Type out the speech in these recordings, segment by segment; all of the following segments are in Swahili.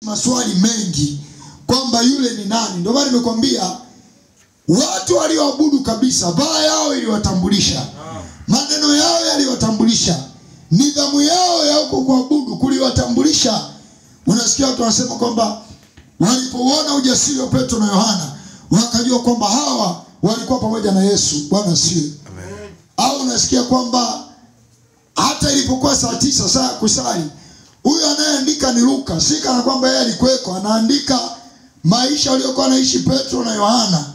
maswali mengi kwamba yule ni nani. Ndio maana nimekwambia watu walioabudu kabisa, baa yao iliwatambulisha, maneno yao yaliwatambulisha, nidhamu yao ya huko kuabudu kuliwatambulisha. Unasikia watu wanasema kwamba walipoona ujasiri wa Petro na Yohana wakajua kwamba hawa walikuwa pamoja na Yesu. Bwana asifiwe. Amen. Au unasikia kwamba hata ilipokuwa saa 9 saa kusali, huyu anayeandika ni Luka, si kana kwamba yeye alikuweko, anaandika maisha waliokuwa anaishi Petro na Yohana.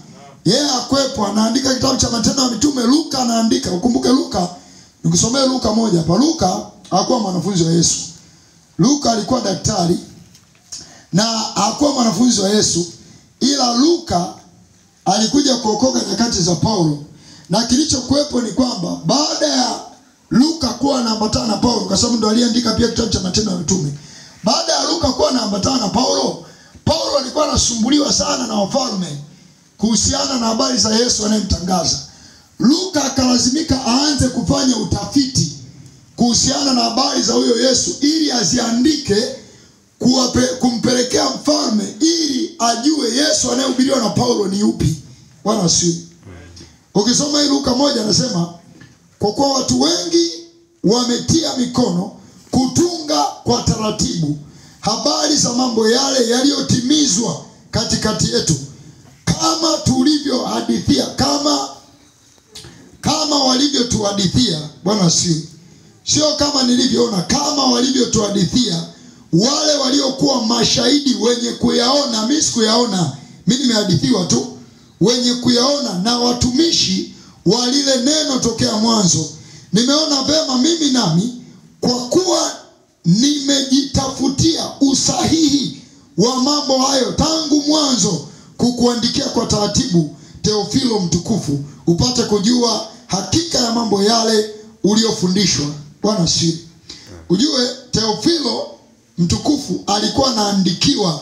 Yeye akwepo, anaandika kitabu cha Matendo ya Mitume. Luka anaandika, ukumbuke Luka, nikusomee Luka moja hapa. Luka hakuwa mwanafunzi wa Yesu. Luka alikuwa daktari na hakuwa mwanafunzi wa Yesu, ila Luka alikuja kuokoka nyakati za Paulo. Na kilichokuwepo ni kwamba baada ya Luka kuwa anaambatana na Paulo, kwa sababu ndo aliandika pia kitabu cha Matendo ya Mitume. Baada ya Luka kuwa anaambatana na Paulo, Paulo alikuwa anasumbuliwa sana na wafalme kuhusiana na habari za Yesu anayemtangaza. Luka akalazimika aanze kufanya utafiti kuhusiana na habari za huyo Yesu ili aziandike kumpelekea mfalme ili ajue Yesu anayehubiriwa na Paulo ni upi. Bwana asifiwe. Ukisoma hii Luka 1 anasema, kwa kuwa watu wengi wametia mikono kutunga kwa taratibu habari za mambo yale yaliyotimizwa katikati yetu, kama tulivyohadithia, kama walivyotuhadithia. Bwana asifiwe. Sio kama nilivyoona, kama walivyotuhadithia wale waliokuwa mashahidi wenye kuyaona. Mimi sikuyaona, mimi nimehadithiwa tu. Wenye kuyaona na watumishi wa lile neno tokea mwanzo. Nimeona vema mimi nami, kwa kuwa nimejitafutia usahihi wa mambo hayo tangu mwanzo, kukuandikia kwa taratibu, Teofilo mtukufu, upate kujua hakika ya mambo yale uliofundishwa. Bwana asifiwe. Ujue Teofilo mtukufu alikuwa anaandikiwa,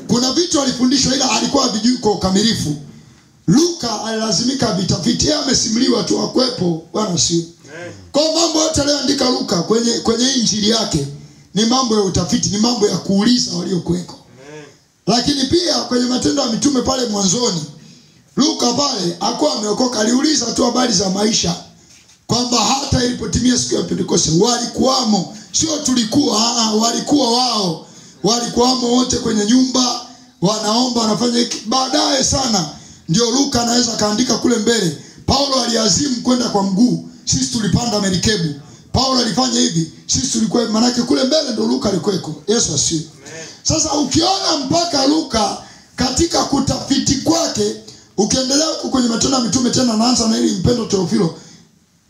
kuna vitu alifundishwa ila alikuwa havijui kwa ukamilifu. Luka alilazimika vitafiti, yeye amesimuliwa tu akwepo. Bwana asifiwe. Kwa mambo yote aliyoandika Luka kwenye injili yake ni mambo ya utafiti, ni mambo ya kuuliza waliokuweko. Lakini pia kwenye Matendo ya Mitume pale mwanzoni, Luka pale hakuwa ameokoka, aliuliza tu habari za maisha, kwamba hata ilipotimia siku ya Pentekoste walikuwamo. Sio tulikuwa, walikuwa wao. Walikuwamo wote kwenye nyumba, wanaomba, wanafanya hiki. Baadaye sana ndio Luka anaweza kaandika kule mbele, Paulo aliazimu kwenda kwa mguu, sisi tulipanda merikebu. Paulo alifanya hivi, sisi tulikuwa, manake kule mbele ndio Luka alikuweko. Yesu asifiwe. Sasa ukiona mpaka Luka katika kutafiti kwake, ukiendelea huko kwenye Matendo ya Mitume tena naanza na hili mpendo Teofilo,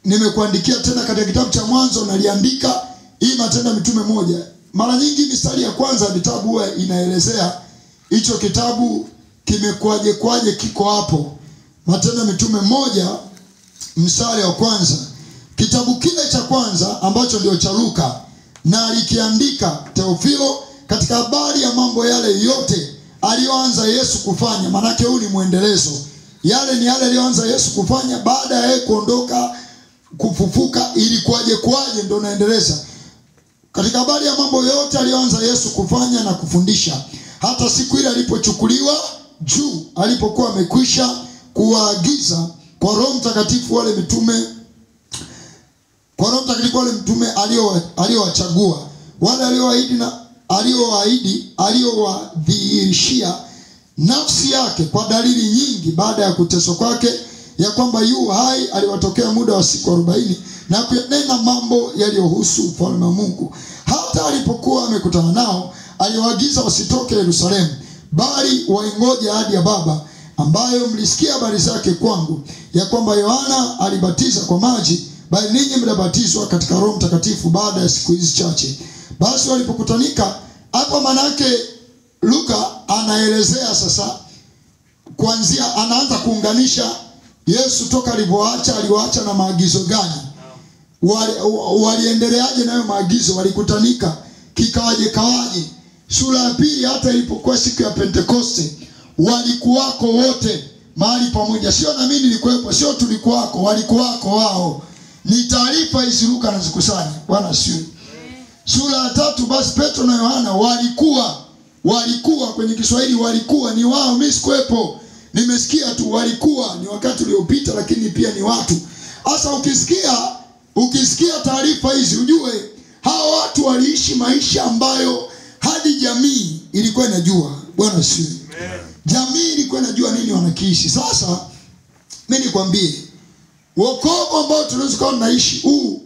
nimekuandikia tena katika kitabu cha mwanzo naliandika hii Matendo ya Mitume 1. Mara nyingi mistari ya kwanza vitabu huwa inaelezea hicho kitabu kimekuaje kiko hapo. Matendo ya Mitume 1 mstari wa kwanza. Kitabu kile cha kwanza ambacho ndio cha Luka, na alikiandika Teofilo katika habari ya mambo yale yote aliyoanza Yesu kufanya. Manake huu ni muendelezo. Yale ni yale aliyoanza Yesu kufanya baada ya yeye kuondoka, kufufuka, ili kwaje ndio naendeleza. Katika habari ya mambo yote aliyoanza Yesu kufanya na kufundisha, hata siku ile alipochukuliwa juu, alipokuwa amekwisha kuwaagiza kwa Roho Mtakatifu wale mitume, kwa Roho Mtakatifu wale mitume aliowachagua, wale aliowadhihirishia nafsi yake kwa dalili nyingi baada ya kuteswa kwake, ya kwamba yu hai. Aliwatokea muda wa siku 40 na kuyanena mambo yaliyohusu ufalme wa Mungu. Hata alipokuwa amekutana nao, aliwaagiza wasitoke Yerusalemu, bali waingoje ahadi ya Baba, ambayo mlisikia habari zake kwangu, ya kwamba Yohana alibatiza kwa maji, bali ninyi mtabatizwa katika Roho Mtakatifu baada ya siku hizi chache. Basi walipokutanika hapa, manake Luka anaelezea sasa, kuanzia anaanza kuunganisha Yesu toka aliwaacha na maagizo gani, waliendeleaje nayo maagizo, walikutanika kawaje. Sura ya 2, hata ilipokuwa siku ya Pentekoste walikuwako wote mahali pamoja. Sio na mimi nilikuwepo, sio tulikuwako, walikuwako wao. Ni taarifa hizi Luka anazikusanya. Bwana asifiwe. Sura ya 3, basi Petro na Yohana walikuwa walikuwa, kwenye Kiswahili walikuwa ni wao, mimi sikuepo. Nimesikia tu walikuwa ni wakati uliopita, lakini pia ni watu. Sasa ukisikia taarifa hizi ujue hao watu waliishi maisha ambayo hadi jamii ilikuwa inajua. Bwana asifiwe. Jamii ilikuwa inajua nini wanakiishi. Sasa mimi nikwambie, wokovu ambao tunaweza kuwa tunaishi huu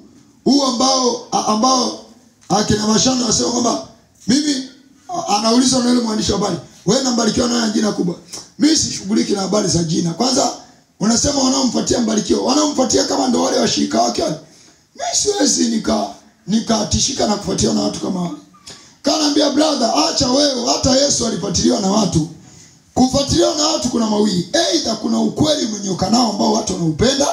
ambao akina Mashanda wasema kwamba mimi, anauliza na yule mwandishi wa habari, wewe unambarikiwa na jina kubwa. Mimi sishughuliki na habari za jina. Kwanza unasema wanaomfuatia Mbarikiwa, wanaomfuatia kama ndio wale washirika wake wale. Mimi siwezi nikatishika na kufuatiwa na watu kama wale. Kanaambia brother, acha wewe, hata Yesu alifuatiliwa na watu. Kufuatiliwa na watu kuna mawili. Aidha kuna ukweli mwenyoka nao ambao watu wanaupenda,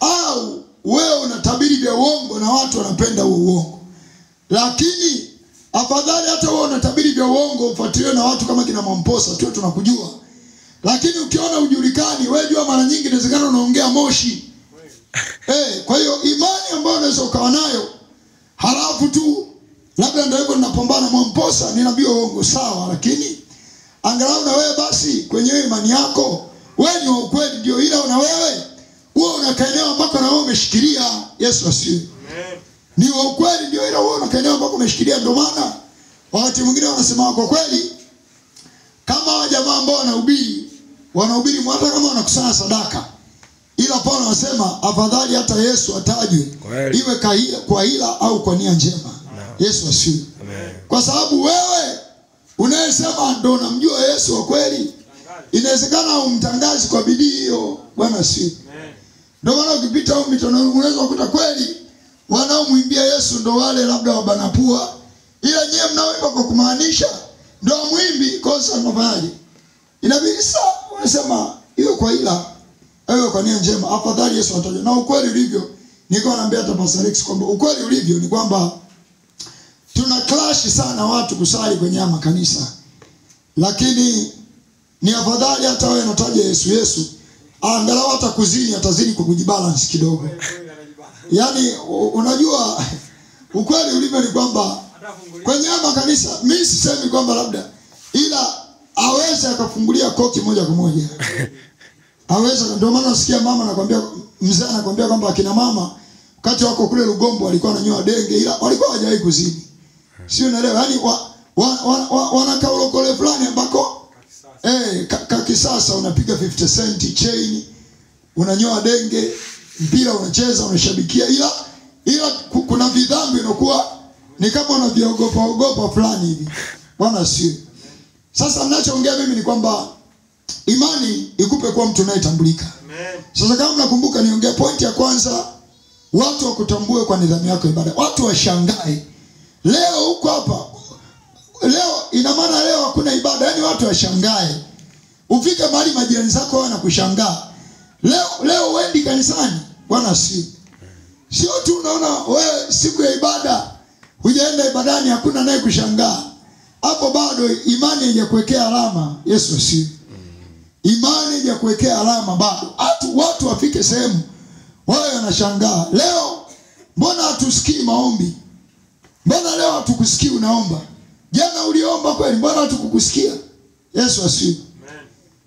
au wewe unatabiri vya uongo na watu wanapenda huo uongo. Lakini afadhali hata wewe unatabiri vya uongo ufuatiliwe na watu kama kina Mamposa tu tunakujua. Lakini ukiona ujulikani, wewe jua mara nyingi inawezekana unaongea moshi. Kwa hiyo imani ambayo unaweza ukawa nayo, halafu tu labda ndio hivyo ninapambana Mamposa, ninaambia uongo sawa, lakini angalau na wewe basi kwenye imani yako wewe ni wa ukweli ndio, ila na wewe unakaenea ambako na wewe umeshikilia. Yesu asifiwe. Ni wa ukweli ndio, ila wewe unakaenea ambako umeshikilia. Ndio maana wakati mwingine wanasema kwa kweli, kama wa jamaa ambao wanahubiri hata kama wanakusanya sadaka, ila Paulo anasema afadhali hata Yesu atajwe, iwe kwa hila au kwa nia njema. Yesu asifiwe. Kwa sababu wewe unayesema ndo unamjua Yesu wa kweli, inawezekana umtangazi kwa bidii hiyo. Bwana asifiwe. Ndio maana ukipita huko mitano unaweza kukuta kweli wanaomwimbia Yesu ndo wale labda wabanapua, ila nyewe mnaoimba kwa kumaanisha ndo mwimbi. Kosa mnafanyaje? Inabidi sasa unasema iwe kwa hila iwe kwa nia njema, afadhali Yesu atajwe. Na ukweli ulivyo, niko naambia hata Pastor Alex kwamba ukweli ulivyo ni kwamba tuna clash sana watu kusali kwenye makanisa, lakini ni afadhali hata wewe unataja Yesu, angalau hata kuzini atazini kwa kujibalance kidogo. Yaani unajua ukweli ulivyo ni kwamba kwenye makanisa, mimi sisemi kwamba labda, ila aweza akafungulia koki moja kwa moja. Aweza. Ndio maana nasikia mama anakuambia, mzee anakuambia kwamba akina mama wakati wako kule Lugombo walikuwa wananyoa denge, ila walikuwa hawajawahi kuzini. Sio, unaelewa? Yaani wanakaulokole fulani ambako kisasa unapiga 50 cent chain, unanyoa denge, mpira unacheza, unashabikia, ila kuna vidhambi unakuwa ni kama unaviogopa fulani hivi. Bwana sio. Sasa ninachoongea mimi ni kwamba imani ikupe kuwa mtu unayetambulika. Amen. Sasa kama mnakumbuka, niongea point ya kwanza, watu wakutambue kwa nidhamu yako ibada. Watu washangae. Leo huko hapa, leo ina maana leo hakuna ibada, yani watu washangae. Ufike mahali majirani zako wanakushangaa. Leo uendi kanisani. Bwana sio tu unaona wewe siku ya ibada hujaenda ibadani, hakuna naye kushangaa. Hapo bado imani haijakuwekea alama. Yesu sio. Imani haijakuwekea alama bado. Watu wafike sehemu wao wanashangaa. Leo mbona hatusikii maombi? Mbona leo hatukusikii unaomba? Jana uliomba kweli, mbona hatukukusikia? Yesu asifiwe. Amen.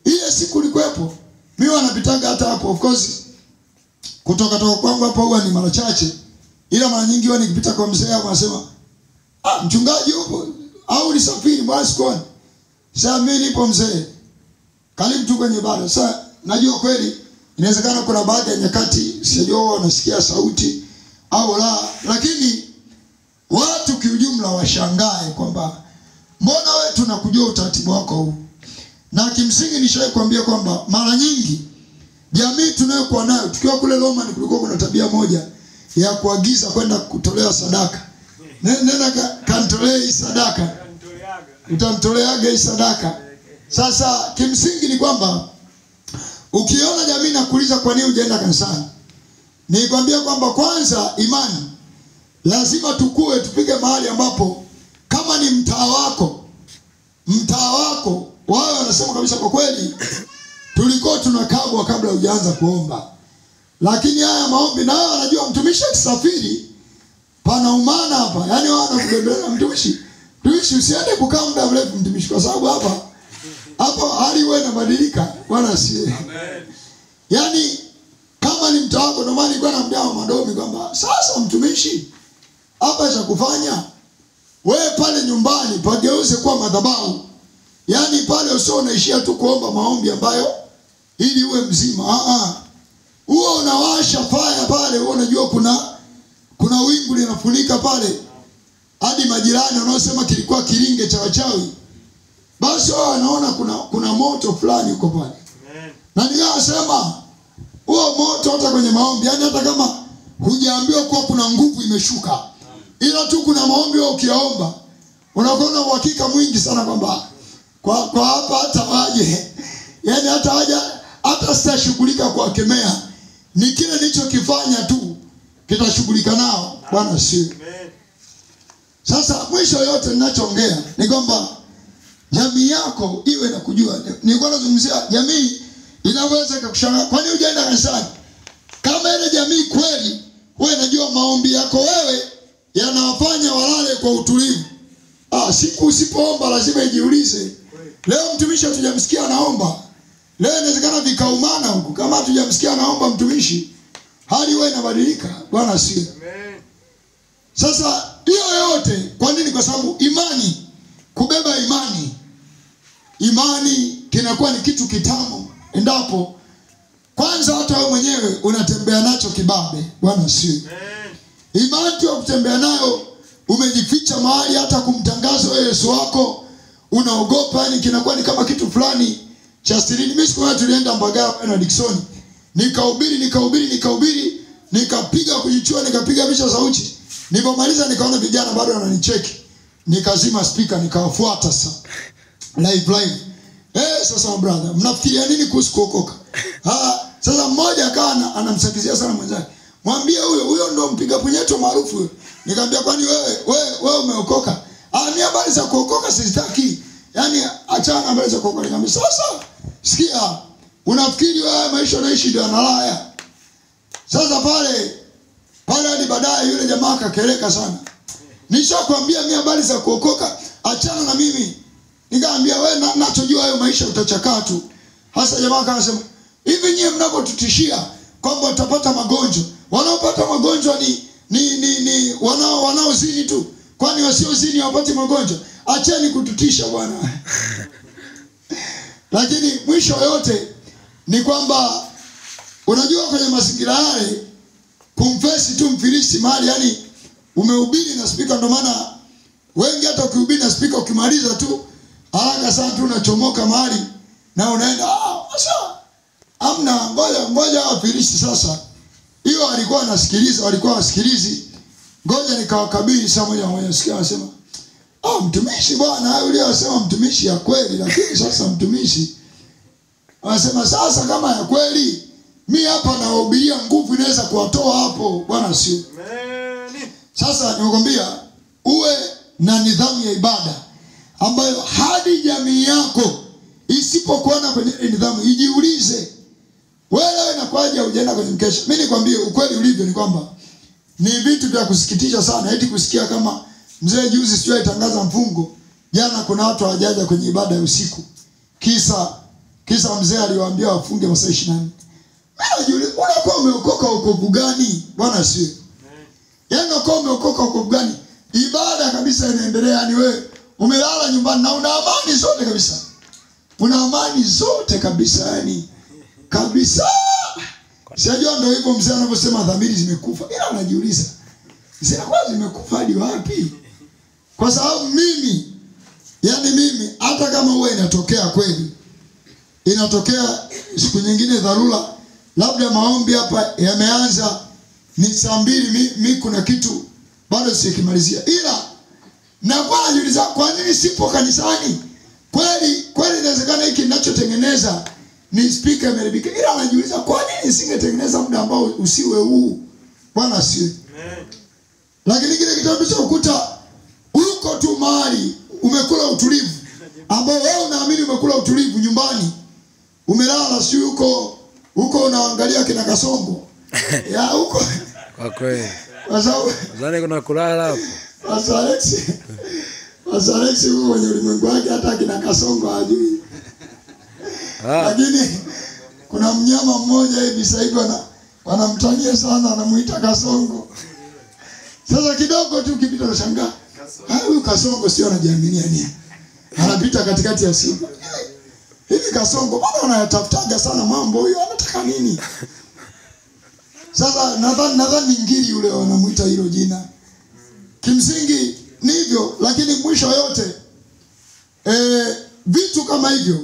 Ile siku ulikuwepo. Mimi wanapitaga hata hapo, of course kutoka kwangu hapo huwa ni mara chache, ila mara nyingi huwa nikipita kwa mzee hapo anasema, mchungaji upo au ulisafiri mbona sikuoni? Sasa mimi nipo mzee, karibu tu kwenye ibada. Sasa najua kweli inawezekana kuna baadhi ya nyakati sijao wanasikia sauti au la, lakini watu kiujumla washangae kwamba mbona wewe tunakujua utaratibu wako huu. Na kimsingi nishawahi kuambia kwamba mara nyingi jamii tunayokuwa nayo, tukiwa kule Roma kulikuwa kuna tabia moja ya kuagiza kwenda kutolea sadaka. Nenda kanitolee hii sadaka. Utamtoleaga hii sadaka. Sasa kimsingi ni kwamba ukiona jamii nakuuliza kwa nini hujaenda kanisani, nikwambia kwamba kwanza imani lazima tukue, tupige mahali ambapo kama ni mtaa wako wao wanasema kabisa kwa kweli tulikuwa tunakagwa kabla hujaanza kuomba. Lakini haya maombi na wao wanajua mtumishi akisafiri pana umana hapa. Yaani wao wanakubembeleza mtumishi. Tuishi usiende kukaa muda mrefu mtumishi, kwa sababu hapa hali wewe inabadilika. Bwana asiye. Amen. Yaani kama ni mtu wako, ndio maana nilikuwa namwambia Madomi kwamba sasa mtumishi, hapa cha kufanya wewe pale nyumbani pageuze kuwa madhabahu. Yaani pale usio unaishia tu kuomba maombi ambayo ili uwe mzima. Huo unawasha fire pale, wewe unajua kuna wingu linafunika pale. Hadi majirani wanaosema kilikuwa kilinge cha wachawi, basi wao wanaona kuna moto fulani uko pale. Amen. Na ninasema huo moto hata kwenye maombi, yani hata kama hujaambiwa kuwa kuna nguvu imeshuka, ila tu kuna maombi wewe ukiomba, unakuwa na uhakika mwingi sana kwamba kwa hapa hata waje, yani hata waje, hata sitashughulika kuwakemea, ni kile nilichokifanya tu kitashughulika nao. Bwana si. Sasa mwisho yote ninachoongea ni kwamba jamii yako iwe na kujua. Nilikuwa nazungumzia jamii inaweza kukushangaa. Kwani hujaenda kanisani? Kama ile jamii kweli wewe unajua maombi yako wewe yanawafanya walale kwa utulivu. Siku usipoomba lazima ijiulize. Leo mtumishi hatujamsikia anaomba. Leo inawezekana vikaumana huko. Kama hatujamsikia anaomba mtumishi, hali wewe inabadilika. Bwana asifiwe. Amen. Sasa hiyo yote kwa nini? Kwa sababu imani, kubeba imani kinakuwa ni kitu kitamu endapo kwanza hata wewe mwenyewe unatembea nacho kibabe. Bwana asifiwe. Imani tu kutembea nayo umejificha mahali, hata kumtangaza Yesu wako unaogopa, yani kinakuwa ni kama kitu fulani cha siri. Mimi siku moja tulienda Mbagala na Dickson, nikahubiri, nikapiga kujichua, nikapiga picha za uchi. Nilipomaliza nikaona vijana bado wananicheki. Nikazima speaker, nikawafuata sasa. Live. Sasa brother, mnafikiria nini kuhusu kuokoka? Sasa mmoja akawa anamsakizia sana mwenzake. Mwambie huyo ndo mpiga punyeto maarufu huyo. Nikamwambia kwani wewe umeokoka? Ni habari za kuokoka sizitaki. Yaani achana habari za kuokoka. Nikamwambia sasa sikia, unafikiri wewe maisha unaishi ndio analaya? Sasa pale hadi baadaye yule jamaa akakeleka sana. Nishakwambia mimi habari za kuokoka, achana na mimi. Nikamwambia wewe nachojua hayo maisha utachakaa tu. Hasa jamaa akasema, hivi nyie mnapotutishia kwamba utapata magonjwa, wanaopata magonjwa ni wanaozini tu. Kwani wasiozini hawapati magonjwa? Acheni kututisha bwana. Lakini mwisho yote ni kwamba unajua kwenye mazingira yale kumfesi tu mfilisi mahali, yani umehubiri na speaker. Ndio maana wengi hata ukihubiri na speaker ukimaliza tu haraka sana tu unachomoka mahali na unaenda sasa amna ngoja wafilisi. Sasa hiyo alikuwa anasikiliza, walikuwa wasikilizi. Ngoja nikawakabili saa moja sikia anasema mtumishi bwana, hayo uliyosema mtumishi ya kweli, lakini sasa mtumishi anasema sasa kama ya kweli mimi hapa nawahubiria nguvu inaweza kuwatoa hapo. Bwana sio. Amen. Sasa nimekwambia uwe na nidhamu ya ibada ambayo hadi jamii yako isipokuona kwenye nidhamu ijiulize, wewe inakwaje hujaenda kwenye mkesha? Mimi nikwambie ukweli ulivyo ni kwamba ni vitu vya kusikitisha sana eti kusikia kama mzee juzi sio itangaza mfungo. Jana kuna watu hawajaja kwenye ibada ya usiku. Kisa mzee aliwaambia wafunge masaa 24. Unakuwa umeokoka wokovu gani? Bwana sio. Yaani unakuwa umeokoka wokovu gani? Ibada kabisa inaendelea, yani wewe umelala nyumbani na una amani zote kabisa. Una amani zote kabisa, yani kabisa. Sijajua ndio hivyo mzee anavyosema dhamiri zimekufa. Ila anajiuliza, zinakuwa zimekufa hadi wapi? Kwa sababu mimi hata kama huwa inatokea kweli, inatokea siku nyingine dharura, labda maombi hapa yameanza ni saa 2, mimi kuna kitu bado sikimalizia, ila na kwa najiuliza kwa nini sipo kanisani? Kweli inawezekana hiki ninachotengeneza ni speaker imeharibika, ila najiuliza kwa nini nisingetengeneza muda ambao usiwe huu? Bwana sio. Amen. Lakini kile kitabu cha ukuta uko tu mahali umekula utulivu, ambao wewe unaamini umekula utulivu nyumbani, umelala si huko unaangalia kina Kasongo ya huko kwa kweli, kwa sababu zani kuna kulala hapo. Sasa Alex Pastor Alex huyo mwenye ulimwengu wake hata kina Kasongo hajui. Lakini kuna mnyama mmoja hivi sasa hivi wanamtania sana, anamuita Kasongo. Sasa kidogo tu kipita unashangaa. Huyu Kasongo sio anajiaminia nini? Anapita katikati ya siku. Hivi Kasongo bado anayatafutaga sana mambo, huyo anataka nini? Sasa nadhani ngiri yule wanamuita hilo jina. Kimsingi ni hivyo, lakini mwisho yote vitu kama hivyo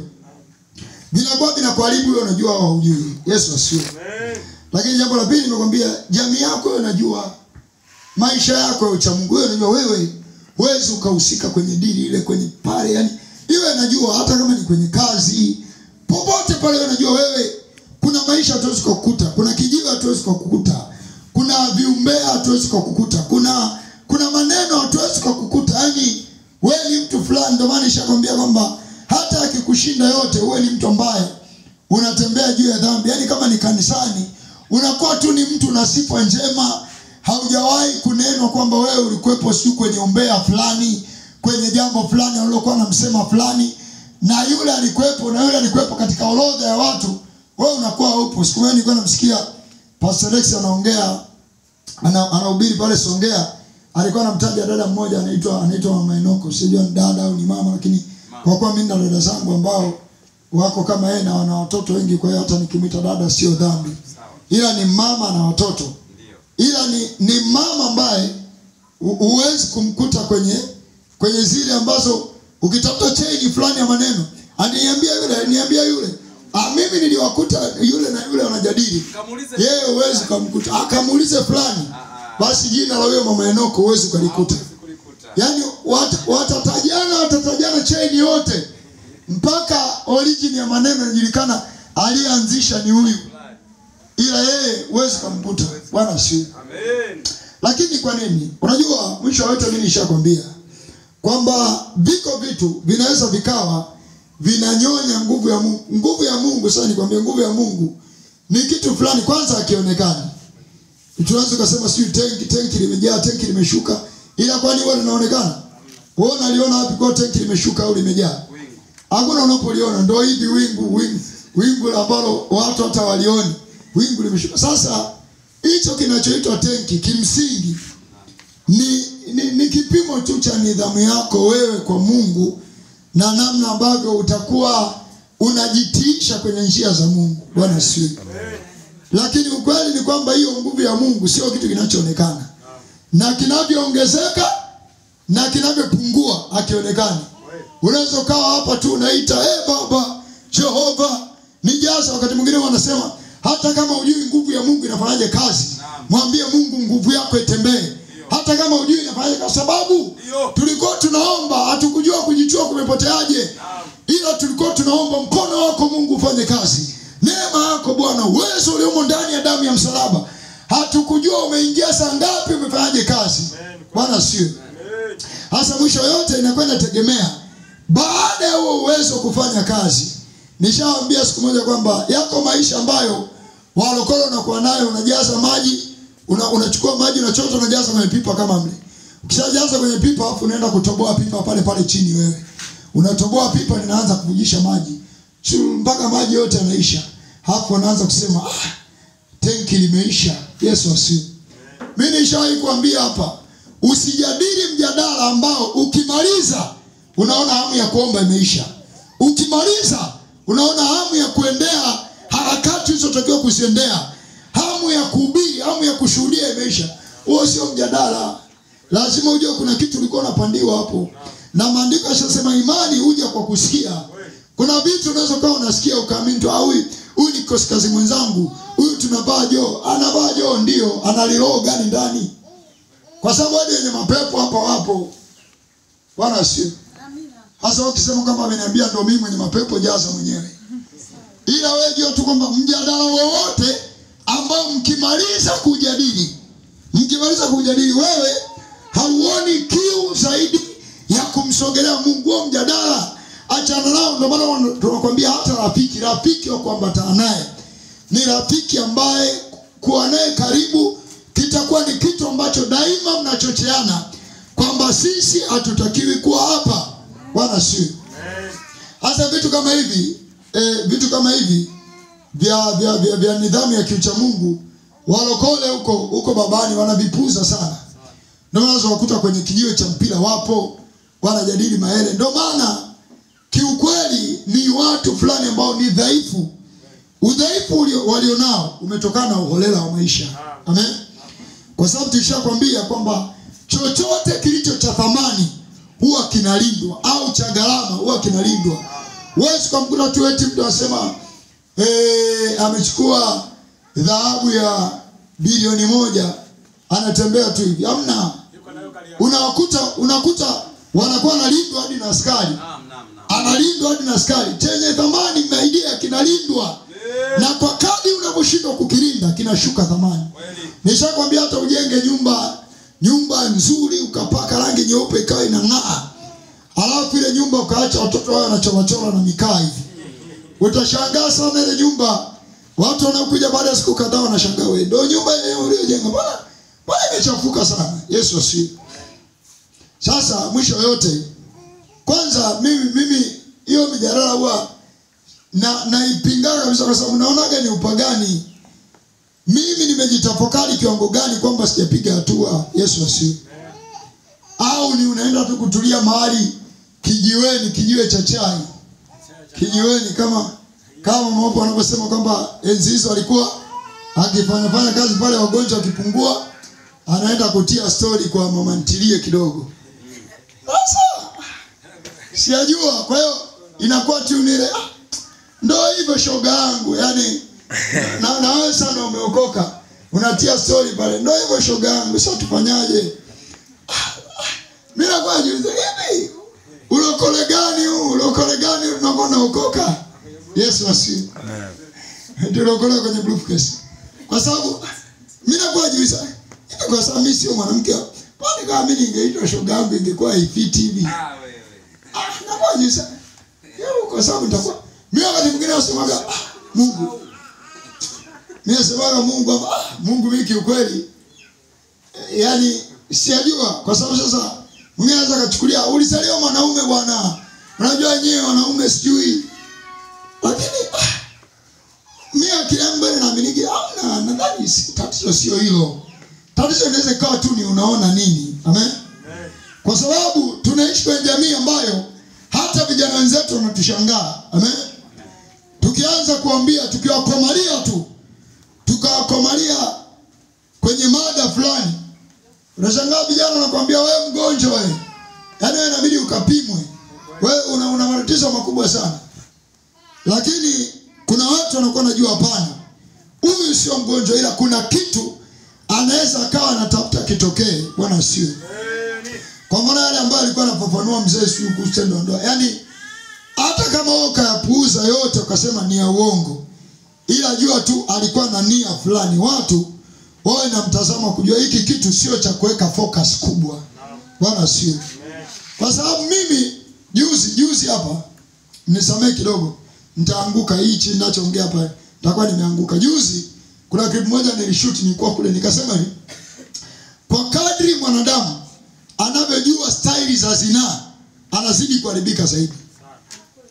vinakuwa vinakuharibu wewe, unajua au hujui. Yesu asifiwe. Amen. Lakini jambo la pili nimekwambia, jamii yako wewe unajua, maisha yako ya Mungu wewe unajua, wewe huwezi ukahusika kwenye dili ile, kwenye pale, yani iwe najua hata kama ni kwenye kazi popote pale, unajua wewe kuna maisha hatuwezi kukukuta, kuna kijiwe hatuwezi kukukuta, kuna viumbea hatuwezi kukukuta, kuna maneno hatuwezi kukukuta. Yani wewe ni mtu fulani. Ndio maana nishakwambia kwamba hata akikushinda yote, wewe ni mtu ambaye unatembea juu ya dhambi. Yani kama ni kanisani, unakuwa tu ni mtu na sifa njema. Haujawahi kunenwa kwamba wewe ulikuwepo siku kwenye umbea fulani, kwenye jambo fulani alilokuwa anamsema fulani, na yule alikuwepo na yule alikuwepo katika orodha ya watu, wewe unakuwa upo. Siku moja nilikuwa namsikia Pastor Alex anaongea, anahubiri pale Songea. Alikuwa anamtaja dada mmoja anaitwa Mama Enoko. Sijui ni dada au ni mama, lakini kwa kuwa mimi na dada zangu ambao wako kama yeye na wana watoto wengi, kwa hiyo hata nikimwita dada sio dhambi. Ila ni mama na watoto. Ila ni mama ambaye huwezi kumkuta kwenye zile ambazo ukitafuta chain fulani ya maneno. Niambia yule. Mimi niliwakuta yule na yule wanajadili. Yeye huwezi kumkuta. Akamuulize fulani. Basi jina la huyo Mama Enoko huwezi kulikuta. Yaani watatajana chain yote mpaka origin ya maneno inajulikana, alianzisha ni huyu. Ila yeye huwezi kumkuta. Bwana si. Amen. Lakini kwa nini? Unajua mwisho wote mimi nishakwambia kwamba viko vitu vinaweza vikawa vinanyonya nguvu ya Mungu. Nguvu ya Mungu, sasa nikwambia, nguvu ya Mungu ni kitu fulani kwanza akionekana. Tunaweza kusema sio tenki limejaa, tenki limeshuka, ila kwani wewe unaonekana? Wewe unaliona wapi kwa tenki limeshuka au limejaa? Hakuna unapoliona. Ndio hivi wingu ambalo watu hata walioni. Wingu limeshuka. Sasa hicho kinachoitwa tenki kimsingi ni kipimo tu cha nidhamu yako wewe kwa Mungu na namna ambavyo utakuwa unajitiisha kwenye njia za Mungu. Bwana asifiwe. Lakini ukweli ni kwamba hiyo nguvu ya Mungu sio kitu kinachoonekana. Na kinavyoongezeka na kinavyopungua akionekana. Unaweza kawa hapa tu unaita Baba Jehova nijaza. Wakati mwingine wanasema hata kama hujui nguvu ya Mungu inafanyaje kazi, mwambie Mungu nguvu yako itembee. Hata kama hujui inafanyaje, kwa sababu tulikuwa tunaomba, hatukujua kujichua kumepoteaje. Ila tulikuwa tunaomba mkono wako Mungu ufanye kazi. Neema yako Bwana, uwezo uliomo ndani ya damu ya msalaba. Hatukujua umeingia saa ngapi, umefanyaje kazi. Bwana sio. Hasa mwisho yote inakwenda tegemea baada ya huo uwezo kufanya kazi. Nishawaambia siku moja kwamba yako maisha ambayo walokole unakuwa nayo, unajaza maji, unachukua maji unachota unajaza kwenye pipa kama mle. Ukishajaza kwenye pipa afu unaenda kutoboa pipa pale chini wewe. Unatoboa pipa linaanza kuvujisha maji. Mpaka maji yote yanaisha. Hapo unaanza kusema tenki limeisha. Yesu asifiwe. Mimi nishawahi kuambia hapa, usijadili mjadala ambao ukimaliza unaona hamu ya kuomba imeisha. Ukimaliza unaona hamu ya kuendea harakati ulizotakiwa kuziendea, hamu ya kuhubiri, hamu ya kushuhudia imeisha. Huo sio mjadala. Lazima ujue kuna kitu ulikuwa unapandiwa hapo. Na maandiko yanasema imani huja kwa kusikia. Kuna vitu unaweza kuwa unasikia ukaamini tu, huyu ni koskazi mwenzangu, huyu tunavaa joo, anavaa joo ndio, analiroho gani ndani? Kwa sababu wale wenye mapepo hapa wapo. Bwana sio. Amina. Hasa ukisema kama ameniambia ndio mimi mwenye mapepo, jaza mwenyewe. Ila wewe jua tu kwamba mjadala wowote ambao mkimaliza kujadili wewe hauoni kiu zaidi ya kumsogelea Mungu. Wa mjadala achana nao. Ndio maana tunakwambia hata rafiki wa kuambatana naye ni rafiki ambaye kuwa naye karibu kitakuwa ni kitu ambacho daima mnachocheana. kwamba sisi hatutakiwi kuwa hapa. Bwana sio. Hasa vitu kama hivi vya nidhamu ya kiucha Mungu, walokole huko babani wanavipuza sana. Ndio maana unakuta kwenye kijiwe cha mpira wapo wanajadili maele. Ndio maana kiukweli ni watu fulani ambao ni dhaifu. Udhaifu walionao umetokana na uholela wa maisha. Amen. Kwa sababu tulishakwambia kwamba chochote kilicho cha thamani huwa kinalindwa, au cha gharama huwa kinalindwa. Wewe ukamkuta tu eti mtu anasema amechukua dhahabu ya bilioni 1 anatembea tu hivi. Hamna. Unakuta wanakuwa analindwa hadi na askari. Analindwa hadi na askari. Chenye thamani na idea kinalindwa. Na kwa kadri unavyoshindwa kukilinda kinashuka thamani. Nishakwambia hata ujenge nyumba nzuri ukapaka rangi nyeupe ikawa inang'aa. Alafu ile nyumba ukaacha watoto wao wanachora na mikaa hivi. Utashangaa sana ile nyumba. Watu wanakuja baada ya siku kadhaa wanashangaa, wewe ndio nyumba yenyewe uliyojenga. Bwana imechafuka sana. Yesu asifiwe. Sasa mwisho yote, kwanza mimi hiyo mijadala huwa naipinga kabisa, kwa sababu naonaga ni upagani. Mimi nimejitafakari kiwango gani kwamba sijapiga hatua. Yesu asifiwe. Au ni unaenda tu kutulia mahali kijiwe cha chai. Kijiweni kama mambo wanavyosema kwamba enzi hizo alikuwa akifanya kazi pale, wagonjwa wakipungua anaenda kutia story kwa mama ntilie kidogo. Sasa sijajua, kwa hiyo inakuwa tu nile ndio hivyo shoga yangu, yani na wewe sana umeokoka unatia story pale, ndio hivyo shoga yangu, sasa tufanyaje? Mimi nakuwa jiuliza hivi, ulokole gani unaokoka? Yesu asifiwe. Amen. Ndio ulokole kwenye briefcase. Kwa sababu mimi nakuwa jiuliza, kwa sababu mimi sio mwanamke, kwani kama mimi ningeitwa shoga yangu ingekuwa ifiti hivi? Wewe. Nakuwa jiuliza. Kwa sababu nitakuwa mimi wakati mwingine nasemaga Mungu. Mimi nasemaga Mungu mimi kiukweli. Yani sijajua, kwa sababu sasa mwingine anaweza kuchukulia ulizaliwa mwanaume bwana. Unajua nyewe wanaume sijui. Lakini mimi akiamba naamini nadhani tatizo sio hilo. Tatizo inaweza ikawa tu ni unaona nini. Amen. Kwa sababu tunaishi kwenye jamii ambayo hata vijana wenzetu wanatushangaa. Amen. Tukianza kuambia, tukawakomalia kwenye mada fulani, unashangaa vijana wanakuambia wewe mgonjwa wewe. Yaani wewe inabidi ukapimwe. Wewe una matatizo makubwa sana. Lakini kuna watu wanakuwa wanajua hapana, huyu sio mgonjwa, ila kuna kitu anaweza akawa anatafuta kitokee. Bwana asifiwe. Kwa maana yale ambayo alikuwa anafafanua mzee siyo kutendo ndoa. Yaani hata kama wewe ukayapuuza yote ukasema ni ya uongo, ila jua tu alikuwa na nia fulani. Watu wawe na mtazamo kujua hiki kitu sio cha kuweka focus kubwa. Bwana asifiwe. Kwa sababu mimi juzi hapa, nisamee kidogo, nitaanguka hichi ninachoongea hapa, nitakuwa nimeanguka. Juzi kuna clip moja nilishoot, nilikuwa kule, nikasema hivi, kwa kadri mwanadamu anavyojua staili za zinaa anazidi kuharibika zaidi.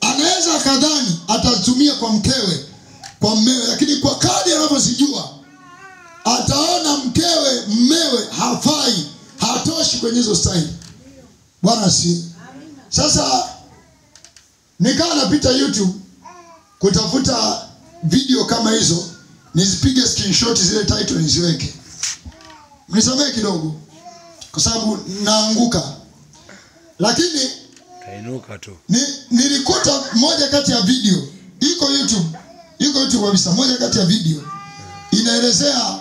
Anaweza akadhani atatumia kwa mkewe, kwa mmewe, lakini kwa kadri anavyozijua ataona mmewe hafai, hatoshi kwenye hizo staili. Bwana si. Sasa nikawa napita YouTube kutafuta video kama hizo, nizipige screenshot zile title niziweke. Mnisamee kidogo kwa sababu naanguka. Lakini kainuka tu. Nilikuta moja kati ya video iko YouTube kabisa, moja kati ya video inaelezea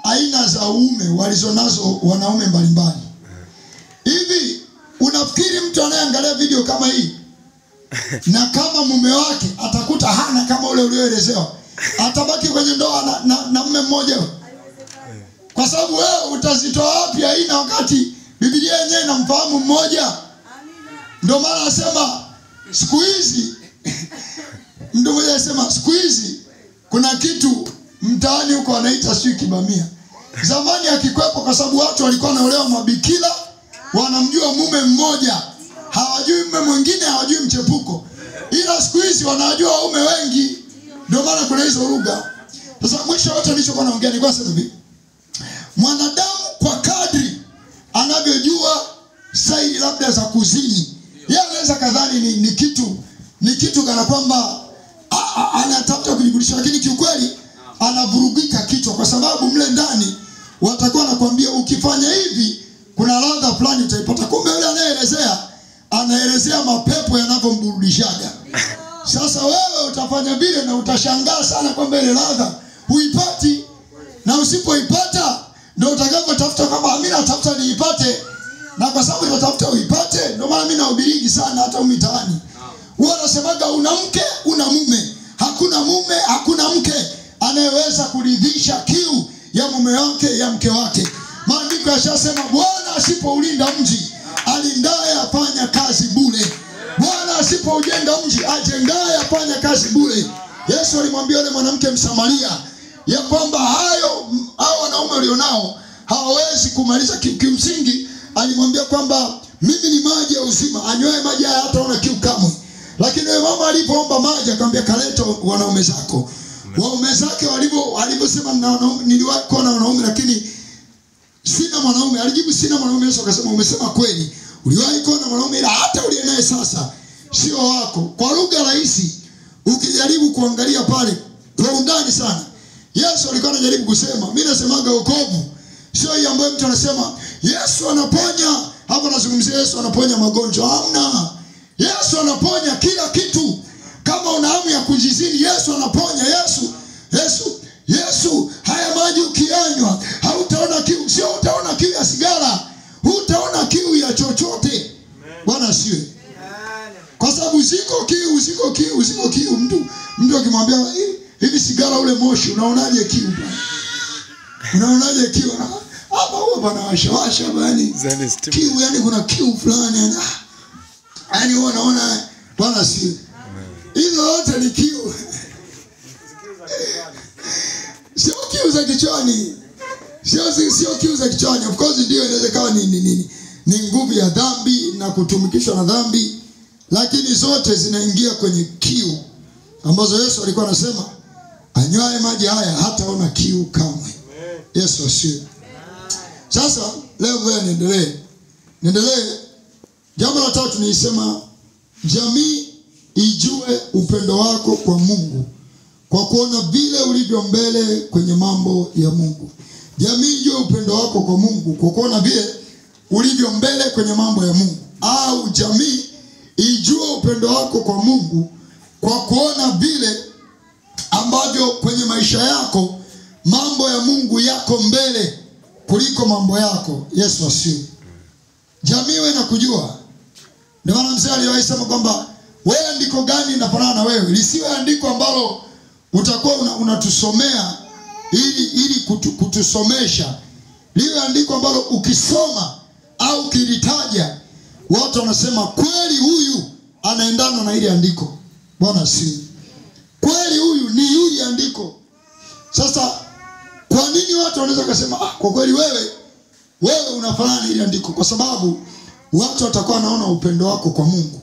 aina za uume walizonazo wanaume mbalimbali. Hivi unafikiri mtu anayeangalia video kama hii na kama mume wake atakuta hana kama ule ulioelezewa, atabaki kwenye ndoa na mume mmoja? Kwa sababu wewe utazitoa wapi aina wakati Biblia yenyewe inamfahamu mmoja? Ndio maana anasema siku hizi ndio anasema siku hizi kuna kitu mtaani huko anaita sio kibamia. Zamani akikwepo, kwa sababu watu walikuwa wanaolewa mabikira, wanamjua mume mmoja, hawajui mume mwingine, hawajui mchepuko. Ila siku hizi wanajua waume wengi, ndio maana kuna hizo lugha. Sasa mwisho wote nilichokuwa naongea ni kwa sababu mwanadamu kwa kadri anavyojua saili labda za kuzini, yeye anaweza kadhani ni kitu kana kwamba anatafuta kujiburudisha, lakini kiukweli anavurugika kichwa, kwa sababu mle ndani watakuwa nakwambia ukifanya hivi kuna ladha fulani utaipata. Kumbe yule anaelezea mapepo yanavyomburudishaga. Sasa wewe utafanya vile na utashangaa sana kwamba ile ladha huipati, na usipoipata ndio utakapotafuta kama mimi natafuta niipate, na kwa sababu natafuta uipate ndio maana mimi nahubiri sana hata mitaani. Wao wanasemaga una mke una mume, hakuna mume hakuna mke anayeweza kuridhisha kiu ya mume wake ya mke wake. Maandiko yashasema Bwana asipoulinda mji alindaye afanya kazi bure. Bwana asipoujenga mji ajengaye afanya kazi bure. Yesu alimwambia yule mwanamke Msamaria ya kwamba hao wanaume walionao hawawezi kumaliza kiu. Kimsingi alimwambia kwamba mimi ni maji ya uzima, anywaye maji haya hataona kiu kamwe. Lakini yule mama alipoomba maji akamwambia kaleta wanaume zako. Waume zake waliposema niliwahi kuwa na wanaume lakini sina mwanaume, alijibu sina mwanaume. Yesu akasema umesema kweli, uliwahi kuwa na mwanaume ila hata uliye naye sasa sio wako. Kwa lugha rahisi ukijaribu kuangalia pale kwa undani sana, Yesu alikuwa anajaribu kusema, mimi nasemaga wokovu sio hii ambayo mtu anasema Yesu anaponya. Hapo nazungumzia Yesu anaponya magonjwa, hamna. Yesu anaponya kila kitu. Kama una hamu ya kujizini, Yesu anaponya. Yesu haya maji ukiyanywa hautaona kiu. Sio utaona kiu ya sigara, hutaona kiu ya chochote. Bwana asiwe. Kwa sababu ziko kiu. Mtu akimwambia hivi sigara ule moshi unaonaje kiu bwana? Unaonaje kiu? Hapa huwa bana washa bani. Kiu yani kuna kiu fulani yani. Yaani huwa naona Bwana asiwe. Hizo zote ni kiu. Sio kiu za kichwani. Sio kiu za kichwani. Of course ndio inaweza kawa ni nguvu ya dhambi na kutumikishwa na dhambi, lakini zote zinaingia kwenye kiu ambazo Yesu alikuwa anasema anywaye maji haya hataona kiu kamwe. Yesu asifiwe. Sasa leo ngoja niendelee. Jambo la tatu nilisema jamii ijue upendo wako kwa Mungu kwa kuona vile ulivyo mbele kwenye mambo ya Mungu. Jamii ijue upendo wako kwa Mungu kwa kuona vile ulivyo mbele kwenye mambo ya Mungu. Au jamii ijue upendo wako kwa Mungu kwa kuona vile ambavyo kwenye maisha yako mambo ya Mungu yako mbele kuliko mambo yako. Yesu asifiwe. Jamii wewe na kujua. Ndio maana mzee aliwahi sema kwamba wewe andiko gani linafanana na wewe? Lisiwe andiko ambalo utakuwa unatusomea ili kutusomesha. Liwe andiko ambalo ukisoma au kilitaja watu wanasema kweli huyu anaendana na ile andiko. Bwana asifiwe. Kweli huyu ni yule andiko. Sasa kwa nini watu wanaweza kusema kwa kweli wewe unafanana na ile andiko? Kwa sababu watu watakuwa wanaona upendo wako kwa Mungu.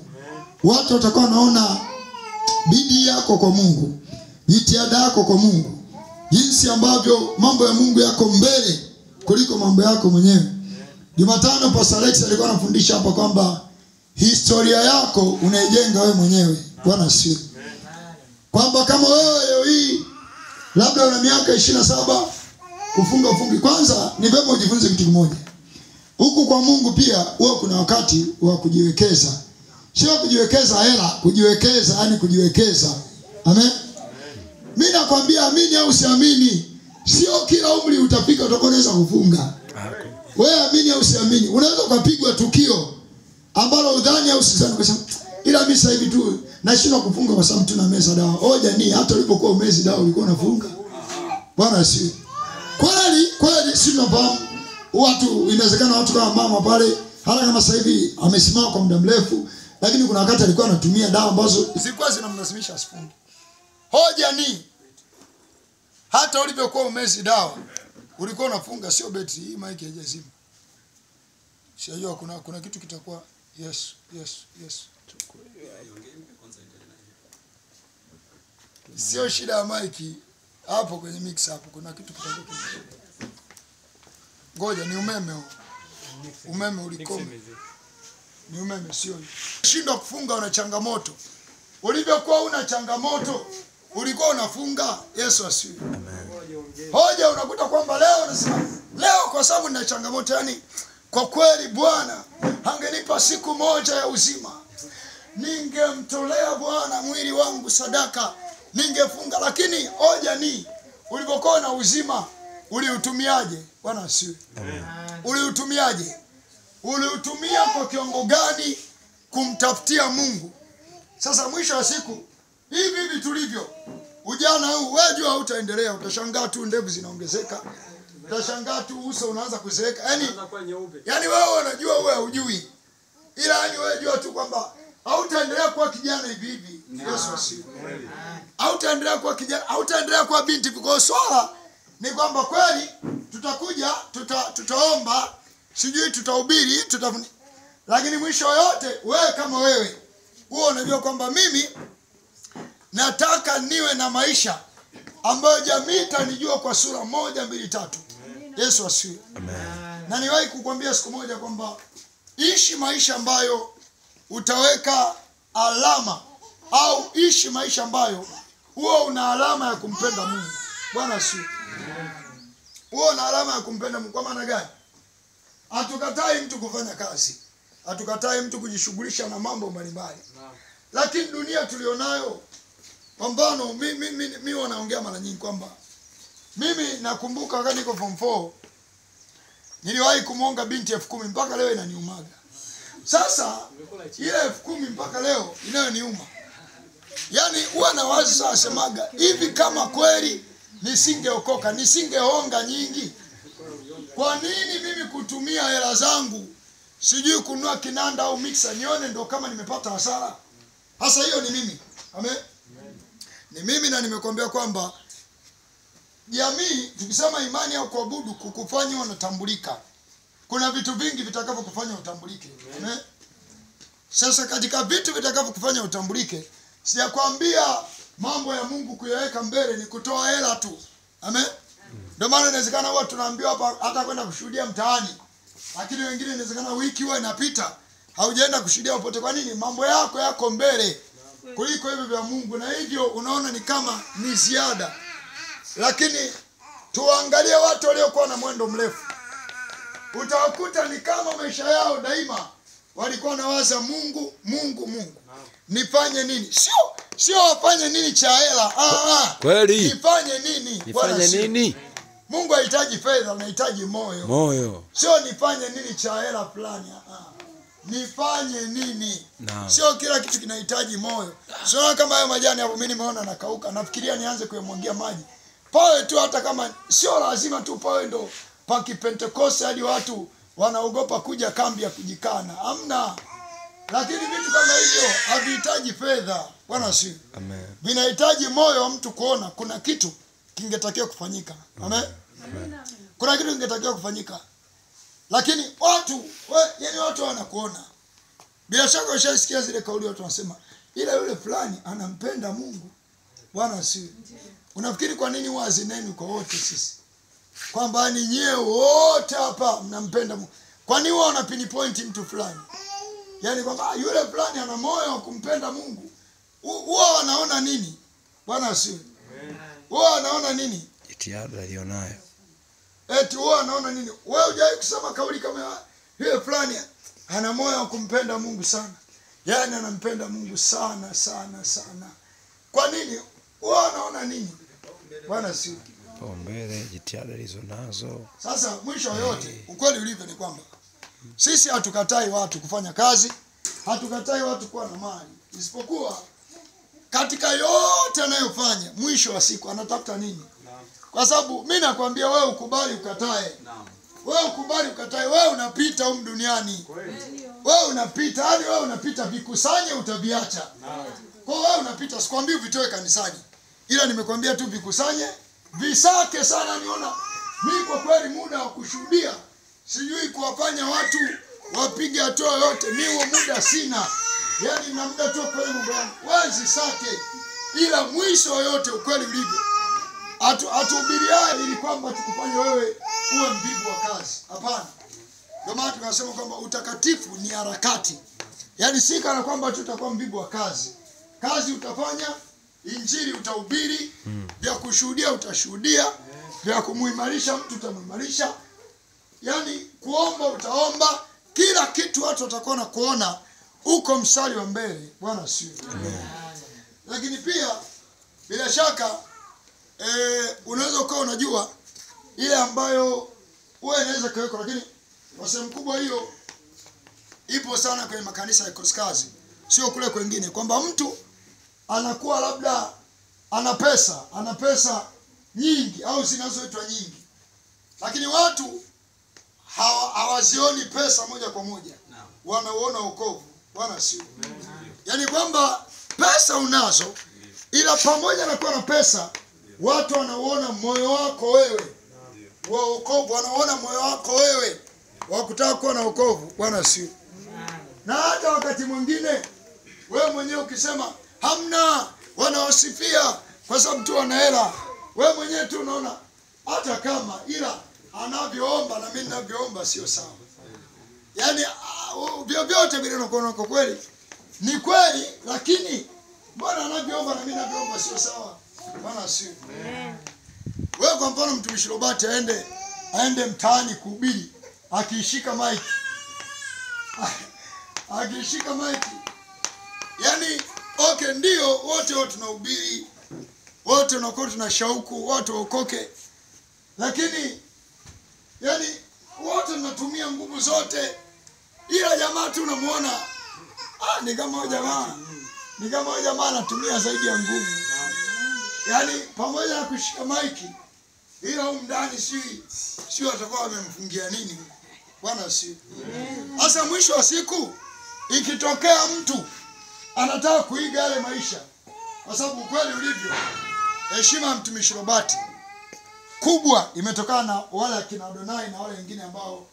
Watu watakuwa wanaona bidii yako kwa Mungu, jitihada yako kwa Mungu, jinsi ambavyo mambo ya Mungu yako mbele kuliko mambo yako mwenyewe. Jumatano Pastor Alex alikuwa anafundisha hapa kwamba historia yako unaijenga wewe mwenyewe. Bwana asifiwe. Kwamba kama wewe leo hii labda una miaka 27 kufunga fungi, kwanza ni vyema ujifunze kitu kimoja. Huku kwa Mungu pia huwa kuna wakati wa kujiwekeza. Sio kujiwekeza hela, kujiwekeza. Amen. Mimi nakwambia amini au usiamini, sio kila umri utafika utakoneza kufunga. Wewe amini au usiamini, unaweza kupigwa tukio ambalo udhani au usizani kwa sababu ila mimi sasa hivi tu nashindwa kufunga kwa sababu tuna meza dawa. Hoja ni hata ulipokuwa umezi dawa ulikuwa unafunga. Bwana si. Kweli si tunafahamu watu, inawezekana watu kama mama pale hata kama sasa hivi amesimama kwa muda mrefu, lakini kuna wakati alikuwa anatumia dawa ambazo zilikuwa zinamlazimisha asifunge. Hoja ni hata ulipokuwa umezi dawa Ulikuwa unafunga sio beti, hii mic haijazima. Sijajua kuna kitu kitakuwa. Yes. Sio shida ya mic. Hapo kwenye mix hapo kuna kitu kitakuwa. Ngoja ni umeme huo. Umeme ulikoma. Ni umeme sio. Shindwa kufunga una changamoto. Ulivyokuwa una changamoto, ulikuwa unafunga. Yesu asifiwe. Amen. Hoja unakuta kwamba leo nasema leo kwa sababu nina changamoto, yani kwa kweli Bwana angenipa siku moja ya uzima, ningemtolea Bwana mwili wangu sadaka, ningefunga. Lakini hoja ni ulivyokuwa na uzima uliutumiaje? Bwana asifiwe. Amen. Uliutumiaje? Uliutumia kwa kiwango gani kumtafutia Mungu? Sasa mwisho wa siku hivi tulivyo ujana huu, wewe jua hautaendelea, utashangaa tu ndevu zinaongezeka, utashangaa tu uso unaanza kuzeeka, yani wewe unajua wewe hujui, ila yani wewe jua tu kwamba hautaendelea kuwa kijana hivi. Yesu asifiwe. Hautaendelea kuwa kijana, hautaendelea kuwa binti. Kwa swala ni kwamba kweli tutakuja tutaomba, sijui tutahubiri, lakini mwisho yote wewe kama wewe huo unajua kwamba mimi nataka niwe na maisha ambayo jamii itanijua kwa sura 1, 2, 3. Yesu asifiwe. Amen. Na niwahi kukwambia siku moja kwamba ishi maisha ambayo utaweka alama, au ishi maisha ambayo huo una alama ya kumpenda Mungu. Bwana asifiwe. Huo una alama ya kumpenda Mungu. Kwa maana gani? Hatukatai mtu kufanya kazi, hatukatai mtu kujishughulisha na mambo mbalimbali. Lakini dunia tulionayo, kwa mfano mimi wanaongea mara nyingi kwamba mimi nakumbuka wakati niko form 4 niliwahi kumuonga binti 10,000 mpaka leo inaniumaga. Sasa ile 10,000 mpaka leo inayoniuma. Yaani huwa nawaza sasa, semaga hivi, kama kweli nisingeokoka, nisingeonga nyingi, kwa nini mimi kutumia hela zangu sijui kununua kinanda au mixer nione ndo kama nimepata hasara? Hasa hiyo ni mimi. Amen. Ni mimi, na nimekwambia kwamba jamii tukisema imani au kuabudu kukufanya unatambulika, kuna vitu vingi vitakavyokufanya utambulike. Amen. Sasa katika vitu vitakavyokufanya utambulike, sijakwambia mambo ya Mungu kuyaweka mbele ni kutoa hela tu. Amen. Ndio maana inawezekana huwa tunaambiwa hapa hata kwenda kushuhudia mtaani, lakini wengine inawezekana wiki huwa inapita haujaenda kushuhudia popote. Kwa nini? Mambo yako mbele kuliko hivyo vya Mungu, na hivyo unaona ni kama ni ziada. Lakini tuangalie watu waliokuwa na mwendo mrefu, utawakuta ni kama maisha yao daima walikuwa nawaza Mungu. Nifanye nini? Sio wafanye nini cha hela. Kweli. Nifanye nini? Mungu hahitaji fedha, anahitaji moyo. Sio nifanye nini cha hela fulani. Nifanye nini? No. Sio kila kitu kinahitaji moyo. Sio kama hayo majani hapo mimi nimeona nakauka, nafikiria nianze kuyamwagia maji. Pawe tu, hata kama sio lazima tu pawe ndo pa Pentecost hadi watu wanaogopa kuja kambi ya kujikana. Hamna. Lakini vitu kama hivyo havihitaji fedha. Bwana si. Amen. Vinahitaji moyo wa mtu kuona kuna kitu kingetakiwa kufanyika. Amen. Amen. Kuna kitu kingetakiwa kufanyika. Lakini watu wanakuona. Bila shaka ushasikia zile kauli watu wanasema yule fulani anampenda Mungu. Bwana si. Unafikiri kwa nini wazi neno kwa wote sisi? Kwamba ni nyewe wote hapa mnampenda Mungu. Kwa nini wao wana pinpoint mtu fulani? Yaani kwamba yule fulani ana moyo wa kumpenda Mungu. Wao wanaona nini? Bwana si. Wao wanaona nini? Jitihada alionayo. Eti wao wanaona nini? Wewe hujawahi kusema kauli kama yule fulani ana moyo wa kumpenda Mungu sana. Yaani anampenda Mungu sana. Kwa nini? Wao wanaona nini? Bwana si. Mbele jitihada hizo nazo. Sasa mwisho yote ukweli ulivyo ni kwamba sisi hatukatai watu kufanya kazi, hatukatai watu kuwa na mali. Isipokuwa katika yote anayofanya mwisho wa siku anatafuta nini? Kwa sababu mimi nakwambia wewe ukubali ukatae. Wewe ukubali ukatae, wewe unapita humu duniani. Wewe unapita, hadi wewe unapita, vikusanye utaviacha. Kwa wewe unapita, sikwambii vitoe kanisani. Ila nimekwambia tu vikusanye, visake sana. Niona Mimi kwa kweli muda wa kushuhudia sijui kuwafanya watu wapige hatua yote. Mimi huo muda sina. Yaani na muda tu kwa mambo yangu. Wazi sake. Ila mwisho yote ukweli ulivyo. Atuhubiri haya ili kwamba tukufanye wewe uwe mvivu wa kazi. Hapana. Ndio maana tunasema kwamba utakatifu ni harakati. Yaani si kana kwamba tutakuwa mvivu wa kazi. Kazi utafanya, injili utahubiri, vya kushuhudia utashuhudia, vya kumuimarisha mtu utamuimarisha. Yaani kuomba utaomba, kila kitu watu watakuwa na kuona uko mstari wa mbele. Bwana asifiwe. Lakini pia bila shaka unaweza ukawa unajua ile ambayo wewe inaweza kuweka, lakini kwa sehemu kubwa hiyo ipo sana kwenye makanisa ya Kosikazi, sio kule kwingine, kwamba mtu anakuwa labda ana pesa nyingi au zinazoitwa nyingi, lakini watu hawazioni pesa moja kwa moja, wanaona wokovu. Bwana sio. Yaani kwamba pesa unazo, ila pamoja na kuwa na pesa watu wanaona moyo wako wewe wa wokovu, wanaona moyo wako wewe wa kutaka kuwa na wokovu. Bwana sio. Na hata wakati mwingine wewe mwenyewe ukisema hamna, wanaosifia kwa sababu tu wana hela, wewe mwenyewe tu unaona hata kama, ila anavyoomba na mimi ninavyoomba sio sawa. Yaani vyovyote vile unakuona kwa kweli ni kweli, lakini mbona anavyoomba na mimi ninavyoomba sio sawa. Bwana sio. Wewe kwa mfano mtumishi Robert aende mtaani kuhubiri, akishika mic yaani okay, ndio wote tunahubiri, wote tunakuwa tuna shauku wote waokoke, lakini yaani wote tunatumia nguvu zote, ila jamaa tu unamuona ni kama huyo jamaa anatumia zaidi ya nguvu. Yaani pamoja na kushika maiki, ila huko ndani sio atakuwa amemfungia nini. Bwana si. Sasa mwisho wa siku ikitokea mtu anataka kuiga yale maisha, kwa sababu kweli ulivyo, heshima ya mtumishi Robert kubwa imetokana na wale akina Adonai na wale wengine ambao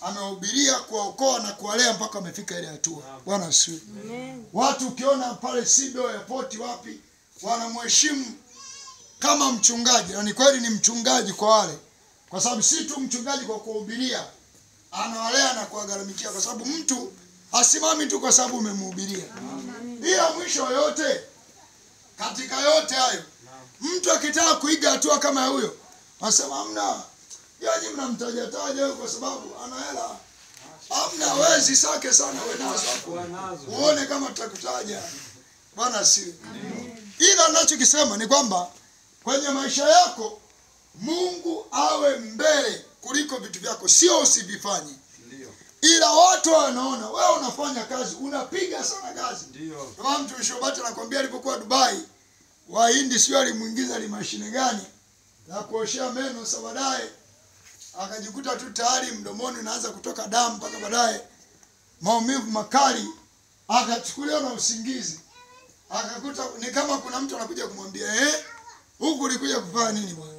amehubiria kuwaokoa na kuwalea mpaka wamefika ile hatua. Bwana si. Watu ukiona pale Sido airport wapi wanamheshimu kama mchungaji, na ni kweli ni mchungaji kwa wale, kwa sababu si tu mchungaji kwa kuhubiria, anawalea na kuwagaramikia, kwa sababu mtu asimami tu kwa sababu umemhubiria. Ila mwisho yote, katika yote hayo, mtu akitaka kuiga hatua kama huyo, anasema hamna, yaani mnamtaja kwa sababu ana hela. Hamna, wezi sake sana wewe nazo. Uone kama tutakutaja. Bwana si. Ila ninachokisema ni kwamba kwenye maisha yako Mungu awe mbele kuliko vitu vyako, sio usivifanye. Ndio. Ila watu wanaona wewe unafanya kazi, unapiga sana kazi. Ndio. Kama mtumishi Robert anakuambia alipokuwa Dubai, Wahindi sio alimuingiza mashine gani na kuoshea meno, sasa baadaye akajikuta tu tayari mdomoni unaanza kutoka damu, mpaka baadaye maumivu makali, akachukuliwa na usingizi. Akakuta ni kama kuna mtu anakuja kumwambia huku ulikuja kufanya nini bwana?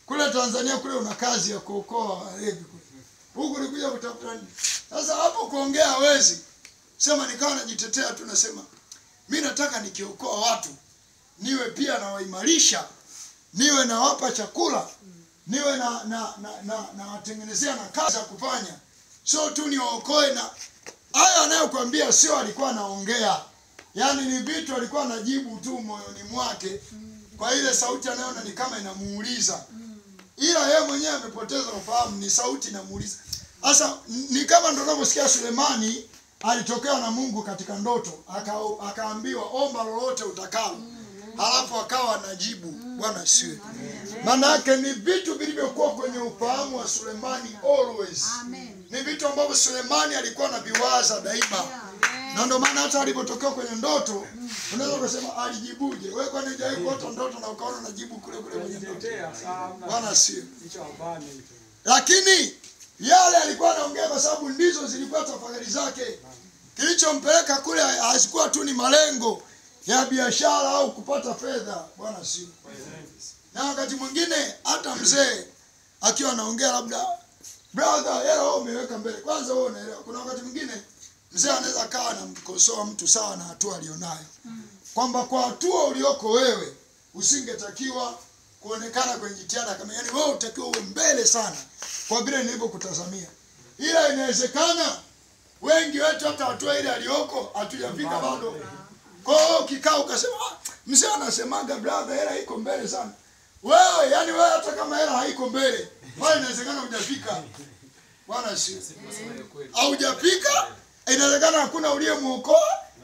Kule Tanzania kule una kazi ya kuokoa walevi kule. Huku ulikuja kutafuta nini? Sasa hapo kuongea hawezi. Sema nikawa najitetea tu, nasema mimi nataka nikiokoa watu niwe pia na waimarisha, niwe nawapa chakula, niwe na watengenezea na kazi ya kufanya. Sio tu niwaokoe. Na haya anayokuambia sio alikuwa anaongea, yaani ni vitu alikuwa anajibu tu moyoni mwake, kwa ile sauti anayoona ni kama inamuuliza, ila yeye mwenyewe amepoteza ufahamu, ni sauti inamuuliza. Sasa ni kama ndio unavyosikia Sulemani alitokewa na Mungu katika ndoto, akaambiwa omba lolote utakalo, halafu akawa anajibu. Bwana siwe. Maana yake ni vitu vilivyokuwa kwenye ufahamu wa Sulemani always. Amen. Ni vitu ambavyo Sulemani alikuwa anaviwaza daima. Na ndio maana hata alipotokea kwenye ndoto, unaweza kusema alijibuje? Wewe kwani hujawahi kuota ndoto na ukaona unajibu kule kwenye ndoto? Bwana siwe. Lakini yale alikuwa anaongea kwa sababu ndizo zilikuwa tafakari zake. Kilichompeleka kule hazikuwa tu ni malengo ya biashara au kupata fedha. Bwana siwe. Na wakati mwingine hata mzee akiwa anaongea labda, brother, hela wewe umeweka mbele. Kwanza wewe unaelewa. Kuna wakati mwingine mzee anaweza kawa anamkosoa mtu sawa na hatua alionayo. Kwamba kwa hatua ulioko wewe usingetakiwa kuonekana kwenye jitihada kama, yani wewe utakiwa uwe mbele sana kwa vile nilivyokutazamia. Ila inawezekana wengi wetu hata hatua ile aliyoko hatujafika bado. Kwa hiyo kikao ukasema mzee anasemaga brother hela iko mbele sana. Wewe yani wewe hata kama hela haiko mbele, bali inawezekana hujafika. Bwana si. Au hujafika, inawezekana hakuna uliyemuokoa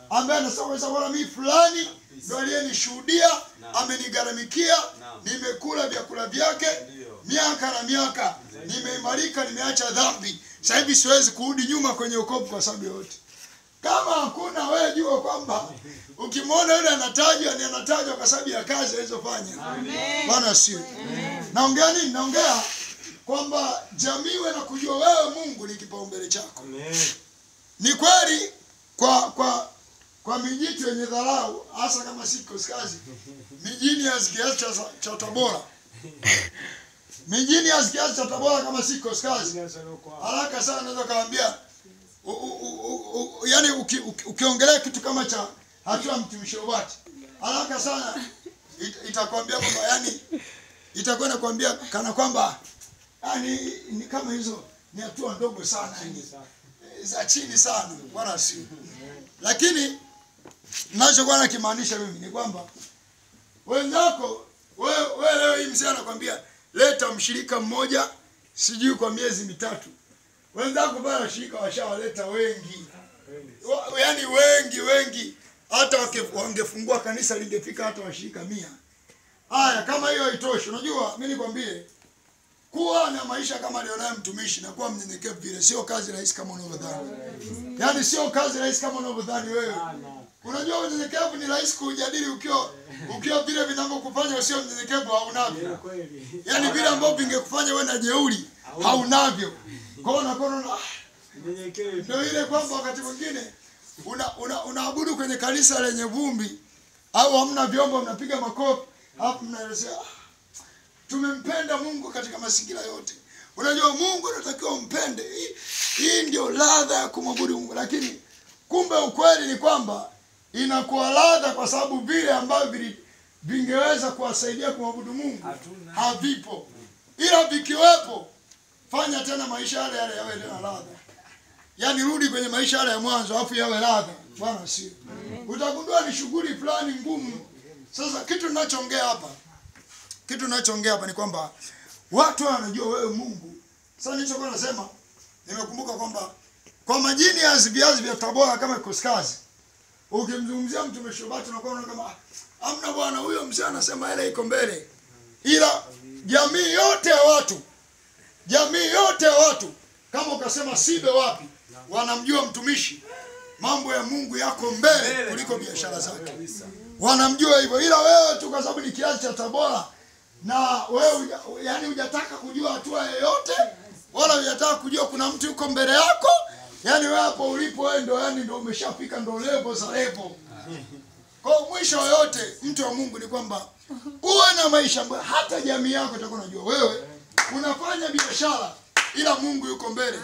ambaye anasema bwana mimi fulani ndio aliyenishuhudia, amenigaramikia, nimekula vyakula vyake miaka na miaka, nimeimarika, nimeacha dhambi. Sasa hivi siwezi kurudi nyuma kwenye wokovu kwa sababu yote. Kama hakuna, wewe jua kwamba ukimwona yule anatajwa ni anatajwa kwa sababu ya kazi alizofanya. Amen. Bwana sio. Naongea nini? Naongea kwamba jamii iwe na kujua wewe Mungu ni kipaumbele chako. Amen. Ni kweli kwa mijiti yenye dharau, hasa kama si Kosikazi, mijini ya kiasi cha Tabora. Mijini ya kiasi cha Tabora kama si Kosikazi, haraka sana naweza kaambia yani ukiongelea kitu kama cha hatua mtumishi Robert, haraka sana itakwambia kwamba yani itakwenda kuambia kana kwamba yani ni kama hizo ni hatua ndogo sana, yani za chini sana. Bwana sio. Lakini ninachokuwa nakimaanisha mimi ni kwamba wenzako wewe leo hii mzee anakuambia leta mshirika mmoja sijui kwa miezi mitatu. Wenzako bado washirika washawaleta wengi. Yaani wengi hata wangefungua kanisa lingefika hata washirika 100. Haya, kama hiyo haitoshi, unajua mimi nikwambie kuwa na maisha kama alionayo mtumishi na kuwa mnyenyekevu vile sio kazi rahisi kama unavyodhani. Yaani sio kazi rahisi kama unavyodhani wewe. Unajua unyenyekevu ni rahisi kujadili ukiwa vile vinavyokufanya usio mnyenyekevu haunavyo. Yaani vile ambavyo vingekufanya wewe na jeuri haunavyo. Kwa hiyo unaona nyenyekevu. Ndio ile kwamba wakati mwingine unaabudu kwenye kanisa lenye vumbi au hamna vyombo, mnapiga makofi, hapo mnaelezea tumempenda Mungu katika mazingira yote. Unajua Mungu anatakiwa umpende. Hii ndio ladha ya kumwabudu Mungu. Lakini kumbe ukweli ni kwamba inakuwa ladha kwa sababu vile ambavyo vingeweza kuwasaidia kumwabudu Mungu havipo. Ila vikiwepo, fanya tena maisha yale yawe na ladha. Yaani rudi kwenye maisha yale ya mwanzo afu yawe ladha. Bwana sio. Utagundua ni shughuli fulani ngumu. Sasa kitu ninachoongea hapa ni kwamba watu wanajua wewe Mungu. Sasa nilichokuwa nasema, nimekumbuka kwamba kwa majini ya viazi vya Tabora kama Kosikazi, ukimzungumzia mtumishi Robert unakuwa kama amna bwana huyo mzee anasema ile iko mbele. Ila jamii yote ya watu kama ukasema Sibe wapi wanamjua mtumishi, mambo ya Mungu yako mbele kuliko biashara zake. Wanamjua hivyo. Ila wewe tu kwa sababu ni kiasi cha Tabora na wewe yani hujataka kujua hatua yoyote wala hujataka kujua kuna mtu yuko mbele yako, yani wewe hapo ulipo wewe ndio umeshafika ndio level za level. Kwa mwisho yote mtu wa Mungu ni kwamba uwe na maisha ambayo hata jamii yako itakuwa inajua wewe unafanya biashara ila Mungu yuko mbele.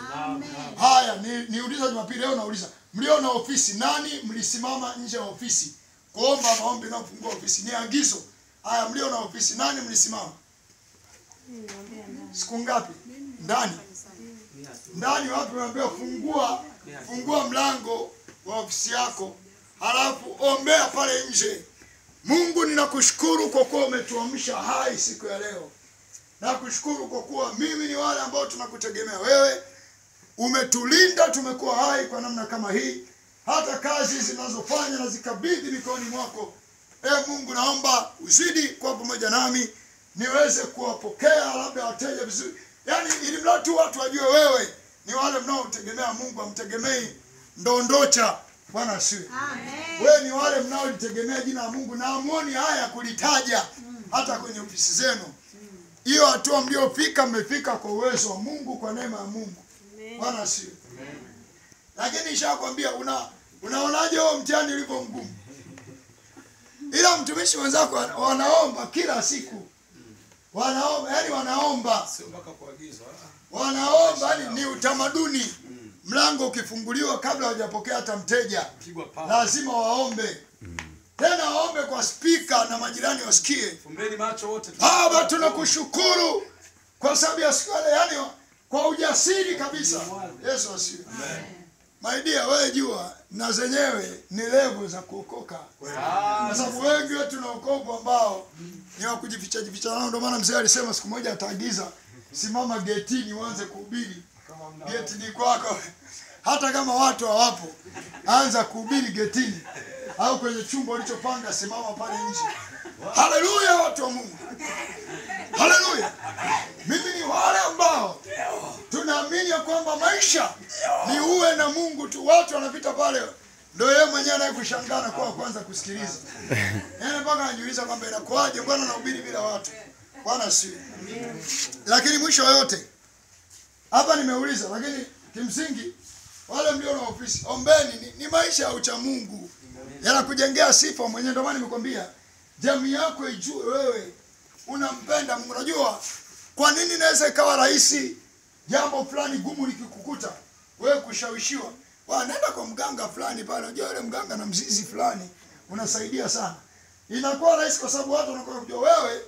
Haya, niuliza Jumapili leo nauliza, mlio na ofisi nani mlisimama nje ya ofisi kuomba maombi na kufungua ofisi? Ni agizo. Haya, mlio na ofisi nani mlisimama? Siku ngapi? Ndani wapi unaambiwa fungua mlango wa ofisi yako. Halafu ombea pale nje. Mungu ninakushukuru kwa kuwa umetuamsha hai siku ya leo. Nakushukuru kwa kuwa mimi ni wale ambao tunakutegemea wewe. Umetulinda tumekuwa hai kwa namna kama hii. Hata kazi zinazofanya na zikabidhi mikononi mwako. Mungu naomba uzidi kuwa pamoja nami niweze kuwapokea labda wateja vizuri. Yaani ili mradi watu wajue wewe ni wale mnaotegemea Mungu, amtegemei ndondocha. Bwana asifiwe. Amen. Wewe ni wale mnaolitegemea jina la Mungu na amuoni haya kulitaja hata kwenye ofisi zenu. Hiyo hatua mliofika mmefika kwa uwezo wa Mungu, kwa neema ya Mungu. Bwana asifiwe. Lakini nishakwambia unaonaje huo mtihani ulivyo mgumu? Ila mtumishi wenzako wanaomba kila siku. Wanaomba, yani wanaomba. Sio mpaka kuagizwa. Wanaomba ni utamaduni. Mlango ukifunguliwa kabla hajapokea hata mteja, lazima waombe. Tena waombe kwa speaker na majirani wasikie. Fumbeni macho wote. Baba, tunakushukuru kwa sababu ya siku ile, yani kwa ujasiri kabisa. Yesu asifiwe. Amen. My dear, wewe jua na zenyewe ni level za kuokoka. Kwa sababu wengi wetu na wokovu ambao ni wa kujificha jificha nao. Ndio maana mzee alisema siku moja ataagiza, simama getini uanze kuhubiri. Geti ni kwako. Hata kama watu hawapo, anza kuhubiri getini au kwenye chumba ulichopanga, simama pale nje. Haleluya watu wa Mungu. Haleluya. Mimi ni wale ambao tunaamini kwamba maisha ni uwe na Mungu tu. Watu wanapita pale, ndio yeye mwenyewe anayekushangaa na kwa kwanza kusikiliza. Yaani mpaka anajiuliza kwamba inakuaje Bwana anahubiri bila watu. Bwana si. Lakini mwisho yote hapa nimeuliza, lakini kimsingi wale mlio na ofisi, ombeni ni maisha ya ucha Mungu. Yanakujengea sifa mwenyewe. Ndio maana nimekwambia jamii yako ijue wewe unampenda Mungu. Unajua kwa nini inaweza ikawa rahisi jambo fulani gumu likikukuta wewe kushawishiwa? Nenda kwa mganga fulani pale, unajua yule mganga na mzizi fulani unasaidia sana. Inakuwa rahisi kwa sababu watu wanakuwa kujua wewe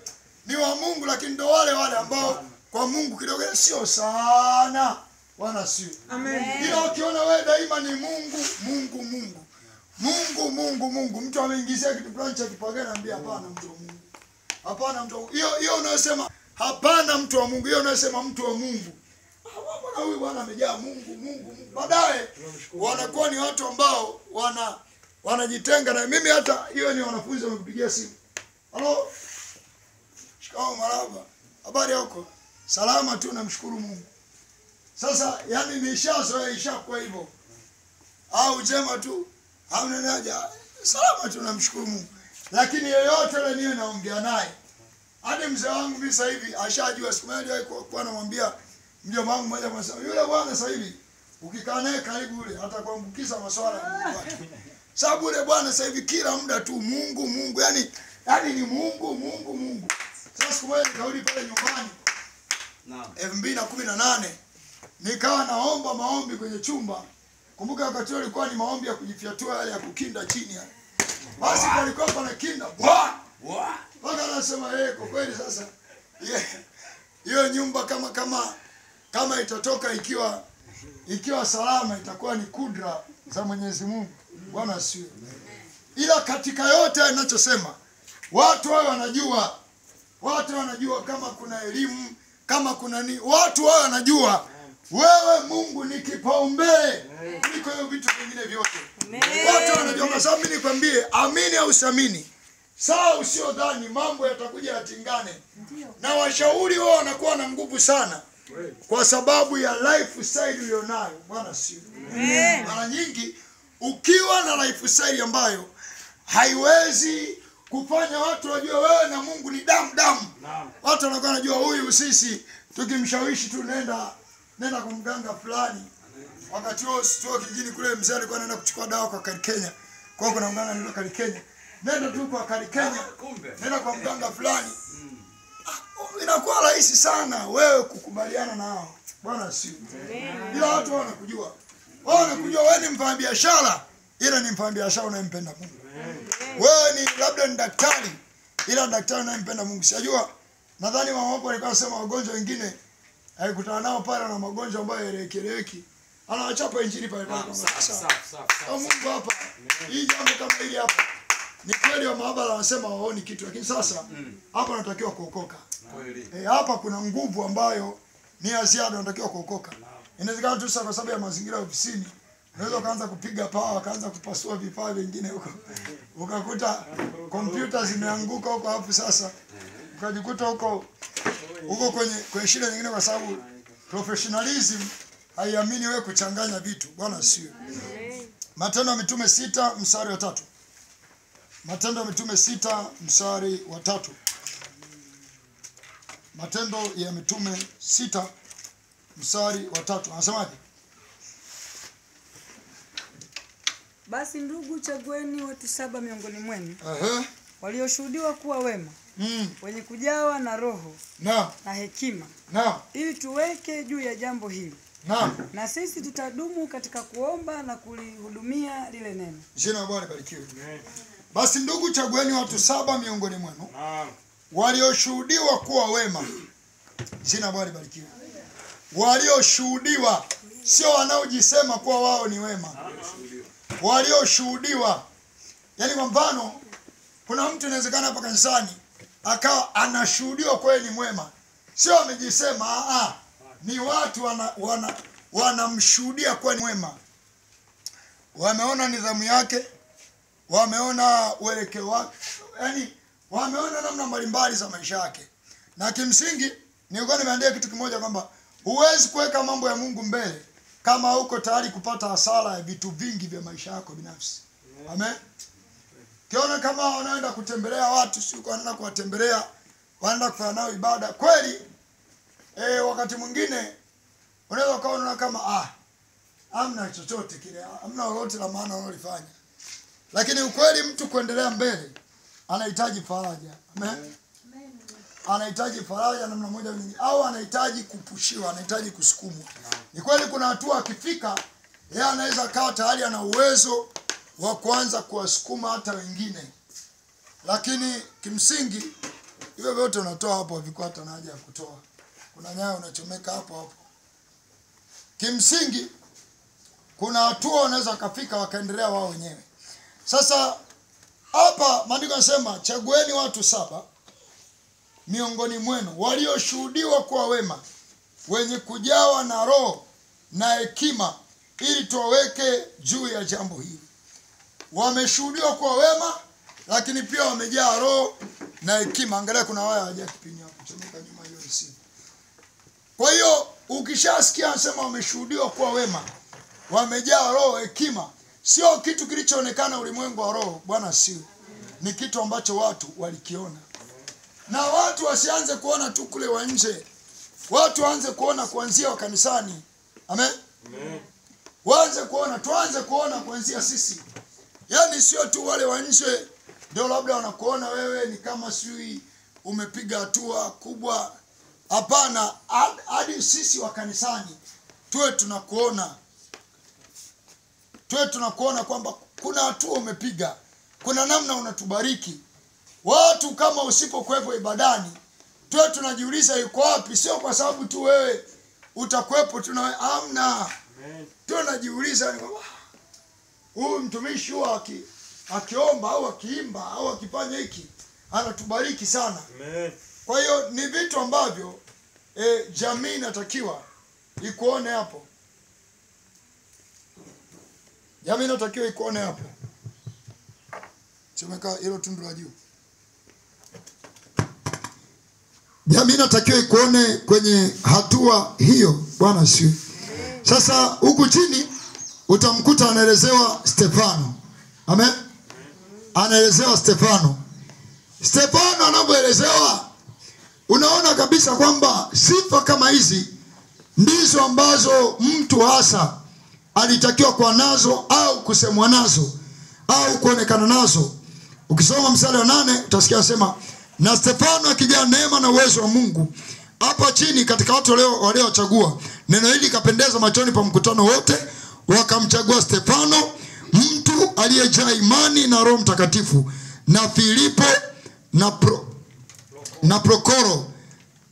ni wa Mungu, lakini ndio wale ambao kwa Mungu kidogo sio sana. Bwana sio. Amen. Ila ukiona wewe daima ni Mungu, Mungu, Mungu. Mungu, Mungu, Mungu. Mtu ameingizia kitu fulani cha kipagani, anambia hapana mtu wa Mungu. Hapana mtu wa Mungu. Hiyo unayosema hapana mtu wa Mungu, hiyo unayosema mtu wa Mungu. Mbona huyu bwana amejaa Mungu, Mungu, Mungu. Baadaye wanakuwa ni watu ambao wanajitenga na mimi. Hata hiyo ni wanafunzi wamekupigia simu. Halo? Shikao maraba. Habari yako? Salama tu, namshukuru Mungu. Sasa yani nishazoea ishakuwa hivyo. Au jema tu. Au nani salama tu, namshukuru Mungu. Lakini yeyote yule niwe naongea naye. Hadi mzee wangu mimi sasa hivi ashajua. Siku moja kwa anamwambia mjomba wangu mmoja anasema yule bwana sasa hivi ukikaa naye karibu yule atakuambukiza masuala ya Mungu wake. Sababu yule bwana sasa hivi kila muda tu Mungu, Mungu, yani ni Mungu, Mungu, Mungu. Sasa siku moja nikarudi pale nyumbani. Naam. 2018 nikawa naomba maombi kwenye chumba. Kumbuka wakati ule ilikuwa ni maombi ya kujifyatua yale ya kukinda chini yale. Basi palikuwa pana kinda. Mpaka anasema kwa kweli sasa hiyo nyumba kama itatoka ikiwa salama itakuwa ni kudra za Mwenyezi Mungu. Bwana asifiwe. Ila katika yote ninachosema watu wao wanajua kama kuna elimu, kama kuna watu wao wanajua wewe Mungu ni kipaumbele kuliko hiyo vitu vingine vyote. Watu wanajua. Kwa sababu mimi nikwambie, amini au usiamini, sawa usiodhani mambo yatakuja yatingane. Na washauri wao wanakuwa na nguvu sana kwa sababu ya lifestyle ulionayo. Bwana sio. Mara nyingi ukiwa na lifestyle ambayo haiwezi kufanya watu wajue wewe na Mungu ni damu. Watu wanakuwa wanajua huyu sisi tukimshawishi tu nenda kwa mganga fulani. Wakati huo sio kijini kule, mzee alikuwa anaenda kuchukua dawa kwa Kenya. Kwa kuna mganga anaitwa Kenya. Nenda tu kwa Kenya. Nenda kwa mganga fulani. Inakuwa rahisi sana wewe kukubaliana nao. Bwana sio. Ila watu wanakujua. Wanakujua wewe ni mfanyabiashara, ila ni mfanyabiashara unayempenda Mungu. Wewe ni labda ni daktari, ila daktari unayempenda Mungu. Sijajua. Nadhani mama wapo alikuwa anasema wagonjwa wengine alikutana nao pale na magonjwa ambayo yeleweki. Anawachapa injili pale pale. Mungu hapa. Hii jambo kama hili hapa. Ni kweli wa maabara wanasema waoni kitu, lakini sasa hapa natakiwa kuokoka. Hapa kuna nguvu ambayo ni ya ziada, natakiwa kuokoka. Inawezekana tu sasa kwa sababu ya mazingira ofisini, unaweza kaanza kupiga pawa, kaanza kupasua vifaa vingine huko. Ukakuta kompyuta zimeanguka huko, hapo sasa ukajikuta huko kwenye shida nyingine, kwa sababu professionalism haiamini wewe kuchanganya vitu. Bwana sio. Matendo ya Mitume 6 mstari wa 3. Matendo ya Mitume 6 mstari wa 3. Matendo ya Mitume 6 mstari wa 3. Anasemaje? Basi ndugu, chagueni watu 7 miongoni mwenu. walioshuhudiwa kuwa wema, wenye kujawa na roho na hekima, ili tuweke juu ya jambo hili. Na sisi tutadumu katika kuomba na kulihudumia lile neno. Jina la Bwana libarikiwe. Basi ndugu, chagueni watu 7 miongoni mwenu walioshuhudiwa kuwa wema. Jina la Bwana libarikiwe. Walioshuhudiwa, sio wanaojisema kuwa wao ni wema. Walioshuhudiwa. Yaani kwa mfano, kuna mtu inawezekana hapa kanisani akawa anashuhudiwa kweli ni mwema. Sio amejisema, ni watu wanamshuhudia kuwa ni mwema. Wameona nidhamu yake, wameona uelekeo wake, yaani wameona namna mbalimbali za maisha yake. Na kimsingi nilikuwa nimeandika kitu kimoja kwamba huwezi kuweka mambo ya Mungu mbele kama uko tayari kupata hasara ya vitu vingi vya maisha yako binafsi. Amen. Kiona kama wanaenda kutembelea watu, sio wanaenda kuwatembelea, wanaenda kufanya nao ibada. Kweli wakati mwingine unaweza kaona kama hamna chochote kile, hamna lolote la maana wanalofanya. Lakini ukweli mtu kuendelea mbele anahitaji faraja. Amen. Anahitaji faraja namna moja nyingine, au anahitaji kupushiwa, anahitaji kusukumwa. Ni kweli kuna hatua akifika, yeye anaweza kawa tayari ana uwezo wa kuanza kuwasukuma hata wengine. Lakini kimsingi hivyo vyote unatoa hapo havikuwa hata na haja ya kutoa. Kuna nyaya unachomeka hapo. Kimsingi kuna hatua wanaweza kafika wakaendelea wao wenyewe. Sasa hapa maandiko yanasema chagueni watu 7 miongoni mwenu walioshuhudiwa kuwa wema, wenye kujawa na roho na hekima, ili tuwaweke juu ya jambo hili. Wameshuhudiwa kuwa wema, lakini pia wamejaa roho na hekima. Angalia kuna waya haja kipini hapo, chomeka nyuma hiyo receive. Kwa hiyo ukishasikia anasema wameshuhudiwa kuwa wema, wamejaa roho, hekima, sio kitu kilichoonekana ulimwengu wa roho. Bwana sio. Ni kitu ambacho watu walikiona. Na watu wasianze kuona tu kule wa nje. Watu waanze kuona kuanzia wa kanisani. Amen. Tuanze kuona kuanzia sisi. Yaani sio tu wale wa nje ndio labda wanakuona wewe ni kama sui umepiga hatua kubwa. Hapana, hadi sisi wa kanisani tuwe tunakuona kwamba kuna hatua umepiga. Kuna namna unatubariki. Watu kama usipokuwepo ibadani, tuwe tunajiuliza yuko wapi, sio kwa sababu tu wewe utakuwepo amna. Tunajiuliza ni kwamba huyu mtumishi huwa akiomba au akiimba au akifanya hiki anatubariki sana. Kwa hiyo ni vitu ambavyo jamii inatakiwa ikuone hapo. Jamii inatakiwa ikuone hapo. Chomeka hilo tundu la juu. Jamii inatakiwa ikuone kwenye hatua hiyo. Bwana sio. Sasa huku chini utamkuta anaelezewa Stefano. Amen. Anaelezewa Stefano. Stefano anapoelezewa, unaona kabisa kwamba sifa kama hizi ndizo ambazo mtu hasa alitakiwa kuwa nazo au kusemwa nazo au kuonekana nazo. Ukisoma mstari wa 8 utasikia anasema, na Stefano akijaa neema na uwezo wa Mungu. Hapa chini katika watu waliochagua, neno hili kapendeza machoni pa mkutano wote, wakamchagua Stefano, mtu aliyejaa imani na Roho Mtakatifu, na Filipo na Prokoro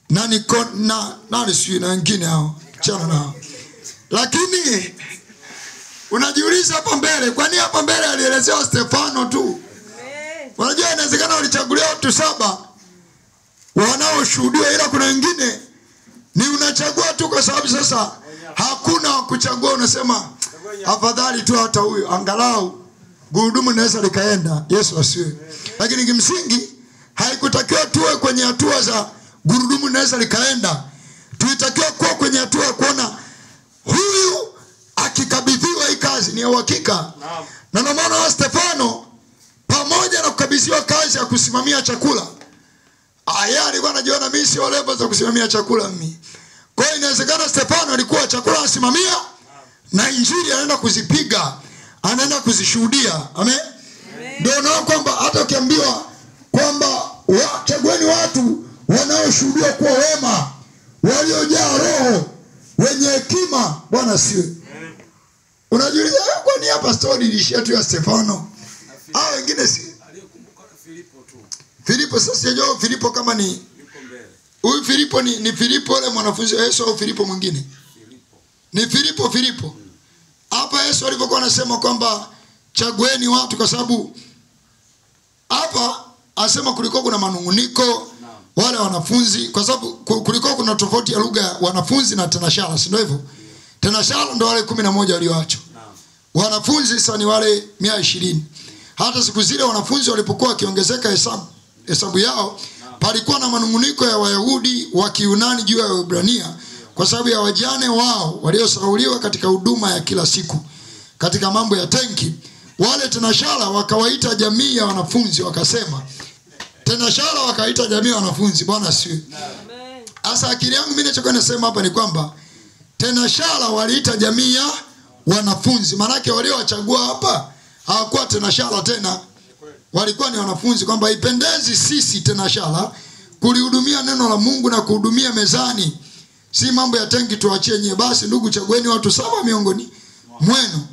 na wengine hao chana nao. Lakini unajiuliza hapa mbele, kwani hapa mbele alielezewa Stefano tu? Unajua inawezekana walichaguliwa watu 7 wanaoshuhudia, ila kuna wengine ni unachagua tu kwa sababu sasa hakuna kuchagua, unasema afadhali tu hata huyu angalau gurudumu naweza likaenda. Yesu asiwe. Lakini kimsingi haikutakiwa tuwe kwenye hatua za gurudumu naweza likaenda. Tulitakiwa kuwa kwenye hatua ya kuona huyu akikabidhiwa hii kazi ni ya uhakika. Na ndio maana Stefano pamoja na kukabidhiwa kazi ya kusimamia chakula, yeye alikuwa anajiona mimi sio level za kusimamia chakula mimi. Kwa hiyo inawezekana Stefano alikuwa chakula anasimamia na injili anaenda kuzipiga, anaenda kuzishuhudia. Amen. Ndio unaona kwamba hata ukiambiwa chagueni watu wanaoshuhudia kuwa wema, waliojaa roho, wenye hekima. Bwana siwe. Unajiuliza kwa nini hapa story ilishia tu ya Stefano? Hao wengine si aliyekumbuka Filipo tu. Filipo sasa sijajua Filipo kama ni yuko mbele. Huyu Filipo ni Filipo yule mwanafunzi wa Yesu au Filipo mwingine? Filipo. Ni Filipo. Hapa Yesu alipokuwa anasema kwamba chagueni watu, kwa sababu hapa asema kulikuwa kuna manunguniko wale wanafunzi, kwa sababu kulikuwa kuna tofauti ya lugha ya wanafunzi na tenashara, si ndio hivyo? Tenashara ndio wale 11 walioachwa. Wanafunzi sasa ni wale 120. Hata siku zile wanafunzi walipokuwa wakiongezeka hesabu yao, palikuwa na manunguniko ya Wayahudi wa Kiyunani juu ya Waebrania kwa sababu ya wajane wao waliosahauliwa katika huduma ya kila siku katika mambo ya tenki. Wale tenashara wakawaita jamii ya wanafunzi, wakasema tenashara wakaita jamii ya wanafunzi. Bwana asifiwe. Asa akili yangu mimi ninachokuwa nasema hapa ni kwamba tenashara waliita jamii ya wanafunzi. Maana yake waliowachagua hapa hawakuwa tenashara tena, walikuwa ni wanafunzi, kwamba ipendezi sisi tenashara kulihudumia neno la Mungu na kuhudumia mezani, si mambo ya tenki tuachie nyewe. Basi ndugu, chagueni watu 7 miongoni mwenu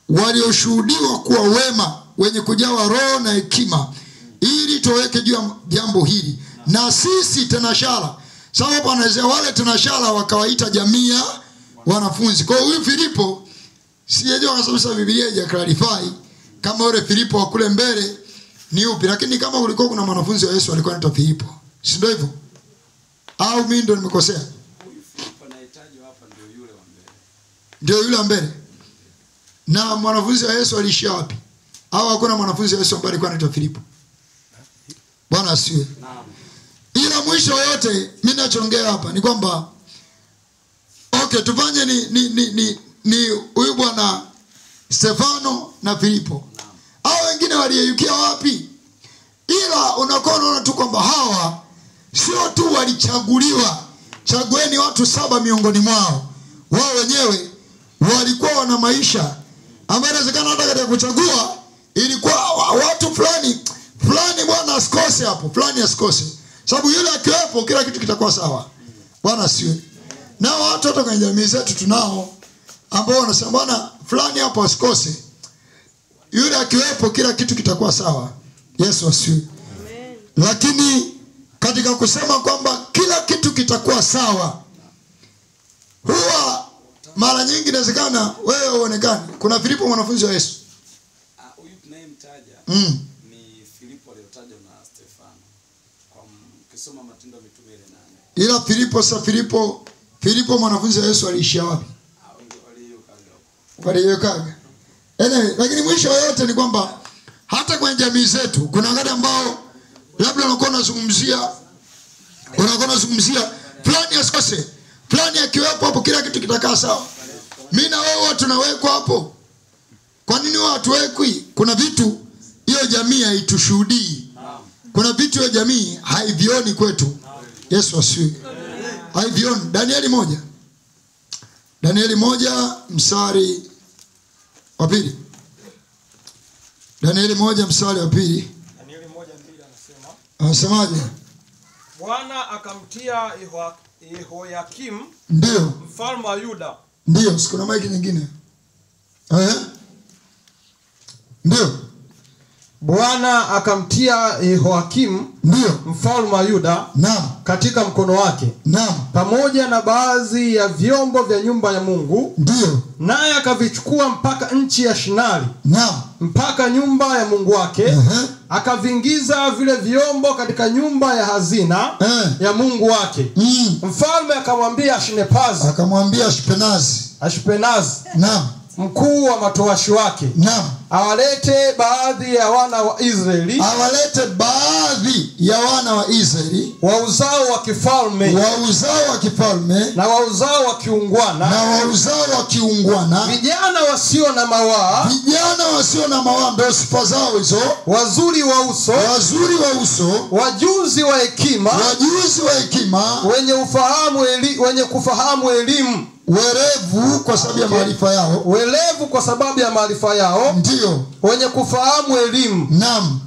walioshuhudiwa kuwa wema, wenye kujawa roho na hekima, ili tuweke juu ya jambo hili. Na sisi tenashara, sababu anaweza wale tenashara wakawaita jamii ya wanafunzi. Kwa hiyo huyu Filipo sijajua kwa sababu Biblia haija clarify kama yule Filipo wa kule mbele ni upi, lakini kama kulikuwa kuna wanafunzi wa Yesu walikuwa wanaitwa Filipo, si ndio hivyo? Au mimi ndo nimekosea? Huyu Filipo anayetajwa hapa ndio yule wa mbele. Ndio yule wa mbele. Na mwanafunzi wa Yesu alishia wapi? Au hakuna mwanafunzi wa Yesu ambaye alikuwa anaitwa Filipo? Bwana asiwe. Naam. Ila mwisho yote mimi ninachoongea hapa ni kwamba okay, tufanye ni huyu bwana Stefano na Filipo. Hao wengine waliyeyukia wapi? Ila unaona tu kwamba hawa sio tu walichaguliwa, chagueni watu 7 miongoni mwao. Wao wenyewe walikuwa wana maisha ambayo inawezekana hata katika kuchagua ilikuwa watu fulani bwana asikose hapo, fulani asikose. Sababu yule akiwepo kila kitu kitakuwa sawa. Bwana siwe. Na watu hata kwenye jamii zetu tunao ambao wanasema bwana fulani hapo asikose. Yule akiwepo kila kitu kitakuwa sawa. Yesu asifiwe. Amen. Lakini katika kusema kwamba kila kitu kitakuwa sawa, huwa mara nyingi inawezekana wewe uonekane. Kuna Filipo mwanafunzi wa Yesu. Huyu tunayemtaja ni Filipo aliyotajwa na Stefano. Kwa ukisoma Matendo ya Mitume 8. Ila Filipo mwanafunzi wa Yesu aliishia wapi? Waliokaga. Lakini mwisho yote ni kwamba hata kwenye jamii zetu kuna wale ambao labda unakuwa unazungumzia fulani asikose, fulani akiwepo hapo kila kitu kitakaa sawa. Mimi na wewe tunawekwa hapo. Kwa nini watu wekwi? Kuna vitu hiyo jamii haitushuhudii. Kuna vitu hiyo jamii haivioni kwetu. Yesu asifiwe. Haivioni. Danieli 1 mstari wa 2. Danieli 1 mstari wa 2. Danieli 1:2 anasema. Anasemaje? Bwana akamtia Yehoyakim ndio mfalme wa Yuda. Ndio, sikuna maiki nyingine. Ndio. Bwana akamtia Yehoyakim ndio mfalme wa Yuda naam katika mkono wake, naam, pamoja na baadhi ya vyombo vya nyumba ya Mungu, ndio, naye akavichukua mpaka nchi ya Shinari, naam, mpaka nyumba ya Mungu wake, akavingiza vile vyombo katika nyumba ya hazina ya Mungu wake. Mfalme akamwambia Ashpenazi, naam, mkuu wa matowashi wake, naam, awalete baadhi ya wana wa Israeli, wa uzao wa kifalme, na wa uzao wa kiungwana, vijana wasio na mawaa, ndio sifa zao hizo, wazuri wa uso, wajuzi wa hekima, wenye wenye kufahamu elimu, werevu kwa sababu ya maarifa yao. Werevu kwa sababu ya maarifa yao. Ndio. Wenye kufahamu elimu. Naam.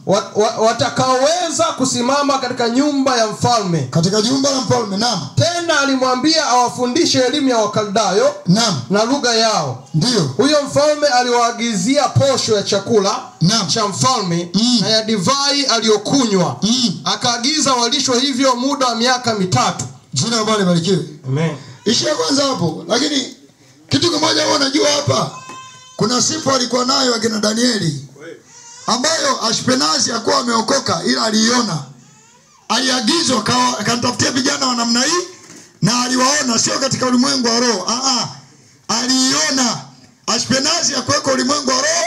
Watakaoweza kusimama katika nyumba ya mfalme. Katika nyumba ya mfalme. Naam. Tena alimwambia awafundishe elimu ya Wakaldayo. Naam. Na lugha yao. Ndio. Huyo mfalme aliwaagizia posho ya chakula. Naam. Cha mfalme na ya divai aliyokunywa. Akaagiza walishwe hivyo muda wa miaka 3. Jina la Bwana libarikiwe. Amen. Ishia kwanza hapo. Lakini kitu kimoja wao unajua hapa, kuna sifa alikuwa nayo akina Danieli ambayo Ashpenazi hakuwa ameokoka, ila aliiona. Aliagizwa akanitafutia vijana wa namna hii, na aliwaona sio katika ulimwengu wa roho. Aliiona. Ashpenazi hakuweko ulimwengu wa roho.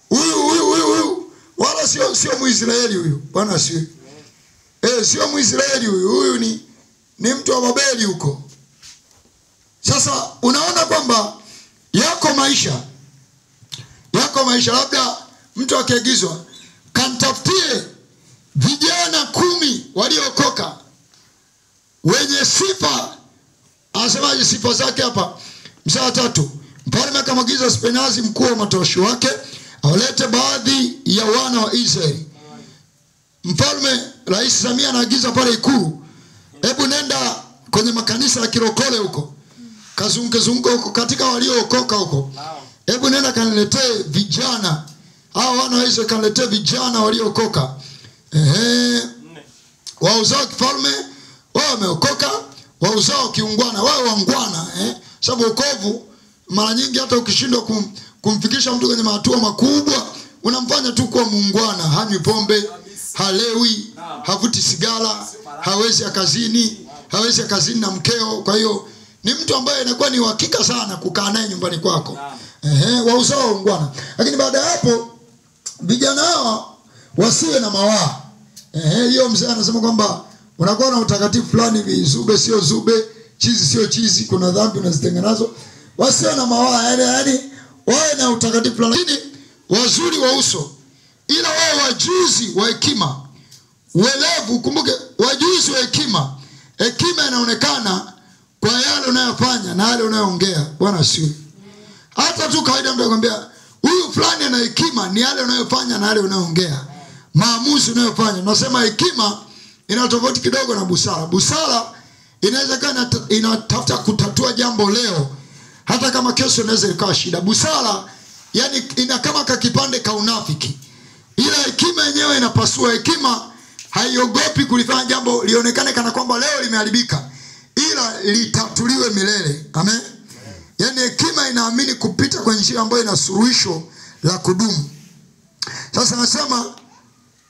Huyu wala sio Muisraeli huyu. Bwana sio. Sio Muisraeli huyu. Huyu ni mtu wa Babeli huko. Sasa unaona kwamba yako maisha labda mtu akiagizwa kanitafutie vijana 10 waliokoka wenye sifa. Anasemaje sifa zake hapa? Mstari 3. Mfalme akamwagiza Ashpenazi mkuu wa matoshi wake awalete baadhi ya wana wa Israeli. Mfalme Rais Samia anaagiza pale ikulu, hebu nenda kwenye makanisa ya kirokole huko, kazunguka huko katika waliookoka huko, hebu nenda kaniletee vijana hao wana wa Israeli, kaniletee vijana waliokoka. Wauzao kifalme wao wameokoka, wauzao kiungwana wao wangwana. Sababu wokovu mara nyingi hata ukishindwa kumfikisha mtu kwenye hatua makubwa, unamfanya tu kuwa muungwana. Hanywi pombe, halewi, havuti sigara, hawezi kazini na mkeo. Kwa hiyo ni mtu ambaye inakuwa ni uhakika sana kukaa naye nyumbani kwako. Wauzao ungwana. Lakini baada ya hapo vijana hawa wasiwe na mawaa. Hiyo mzee anasema kwamba unakuwa na utakatifu fulani hivi, zube sio zube, chizi sio chizi, kuna dhambi unazitengenazo. Wasiwe na mawaa, yaani wawe na utakatifu fulani, lakini wazuri wa uso, ila wao wajuzi wa hekima. Uelevu, kumbuke wajuzi wa hekima. Hekima inaonekana kwa yale unayofanya na yale unayoongea. Bwana asifiwe. Hata tu kawaida mtu akwambia huyu fulani ana hekima, ni yale unayofanya na yale unayoongea. Maamuzi unayofanya. Nasema hekima ina tofauti kidogo na busara. Busara inaweza kana inatafuta kutatua jambo leo, hata kama kesho inaweza ikawa shida. Busara yani ina kama kakipande ka unafiki. Ila hekima yenyewe inapasua. Hekima haiogopi kulifanya jambo lionekane kana kwamba leo limeharibika, ila litatuliwe milele. Amen. Yani hekima inaamini kupita kwenye njia ambayo ina suluhisho la kudumu. Sasa nasema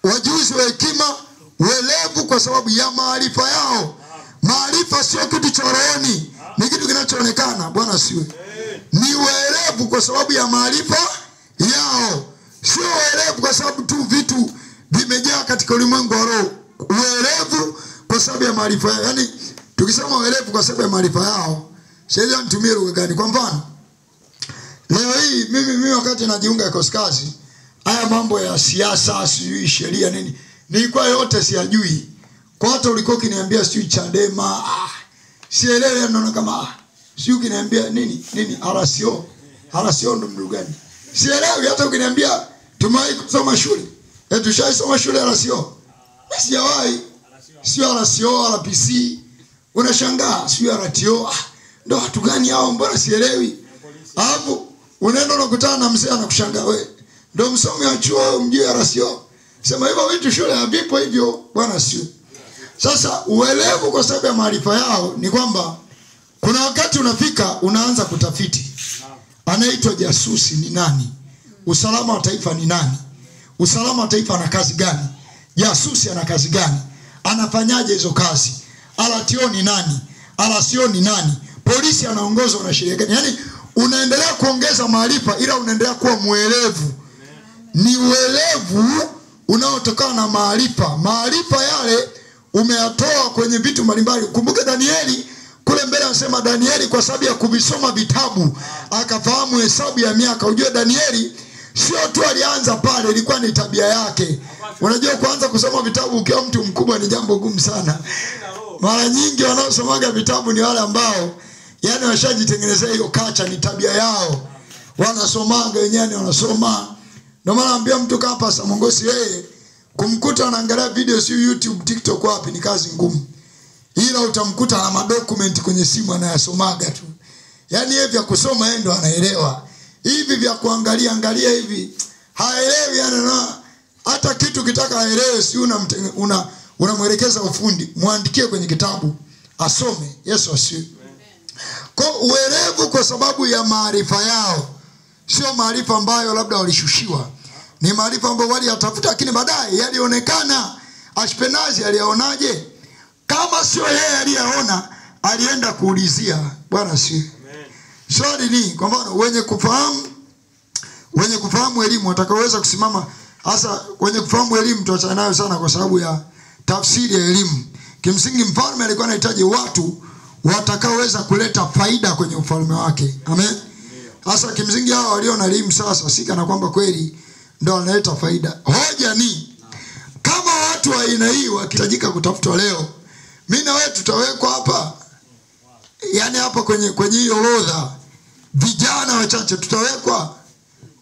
wajuzi wa hekima, uelevu kwa sababu ya maarifa yao. Maarifa sio kitu cha rohoni, ni kitu kinachoonekana. Bwana siwe. Ni uelevu kwa sababu ya maarifa yao. Sio uelevu kwa sababu tu vitu vimejaa katika ulimwengu wa roho. Uelevu kwa sababu ya maarifa yao. Yaani tukisema uelevu kwa sababu ya maarifa yao, sheria nitumie lugha gani? Kwa mfano, leo hii mimi wakati najiunga Koskazi, haya mambo ya siasa, sijui sheria nini, nilikuwa yote siyajui. Kwa hata ulikuwa ukiniambia sijui Chadema, sielewi, naona kama sijui ukiniambia nini RCO ndo mdu gani? Sielewi. Hata ukiniambia tumewahi kusoma shule, tushaisoma shule RCO, sijawahi. Sio RCO, RPC, unashangaa sijui RTO, ndo watu gani hao, mbona sielewi? Alafu unaenda unakutana na mzee anakushangaa, wewe ndo msomi wa chuo mjue RCO? Sema hivyo vitu shule havipo hivyo. Bwana sio. Sasa uelevu kwa sababu ya maarifa yao ni kwamba kuna wakati unafika unaanza kutafiti. Anaitwa jasusi ni nani? Usalama wa taifa ni nani? Usalama wa taifa ana kazi gani? Jasusi ana kazi gani? Anafanyaje hizo kazi? RTO ni nani? RCO ni nani? Polisi anaongozwa na sheria gani? Yaani unaendelea kuongeza maarifa, ila unaendelea kuwa muelevu. Ni uelevu unaotokana na maarifa. Maarifa yale umeyatoa kwenye vitu mbalimbali. Kumbuke Danieli kule mbele anasema Danieli kwa sababu ya kuvisoma vitabu akafahamu hesabu ya miaka. Unajua Danieli sio tu alianza pale, ilikuwa ni tabia yake. Unajua kuanza kusoma vitabu ukiwa mtu mkubwa ni jambo gumu sana. Mara nyingi wanaosomaga vitabu ni wale ambao Yaani washajitengenezea hiyo kacha, ni tabia yao. Wanasomanga wenyewe, wanasoma. Ndio maana naambia mtu kama Pastor Mongosi, yeye kumkuta anaangalia video si YouTube, TikTok wapi ni kazi ngumu. Ila utamkuta na madocument kwenye simu anayasomaga tu. Yaani yeye vya kusoma yeye ndo anaelewa. Hivi vya kuangalia angalia hivi haelewi, yani hata kitu kitaka aelewe, si unamwelekeza ufundi, muandikie kwenye kitabu asome. Yesu asifiwe. Kwa uelevu kwa sababu ya maarifa yao. Sio maarifa ambayo labda walishushiwa. Ni maarifa ambayo waliyatafuta, lakini baadaye yalionekana. Ashpenazi aliyaonaje? Kama sio yeye aliyaona, alienda kuulizia. Bwana si. Swali ni kwa mfano wenye kufahamu elimu watakaweza kusimama, hasa wenye kufahamu elimu tuachana nayo sana kwa sababu ya tafsiri ya elimu. Kimsingi mfalme alikuwa anahitaji watu watakaoweza kuleta faida kwenye ufalme wake. Amen. Hasa kimsingi hao walio na elimu sasa sika na kwamba kweli ndio wanaleta faida. Hoja ni kama watu wa aina hii wakitajika kutafutwa leo, mimi na wewe tutawekwa hapa. Yaani hapa kwenye hiyo orodha vijana wachache tutawekwa.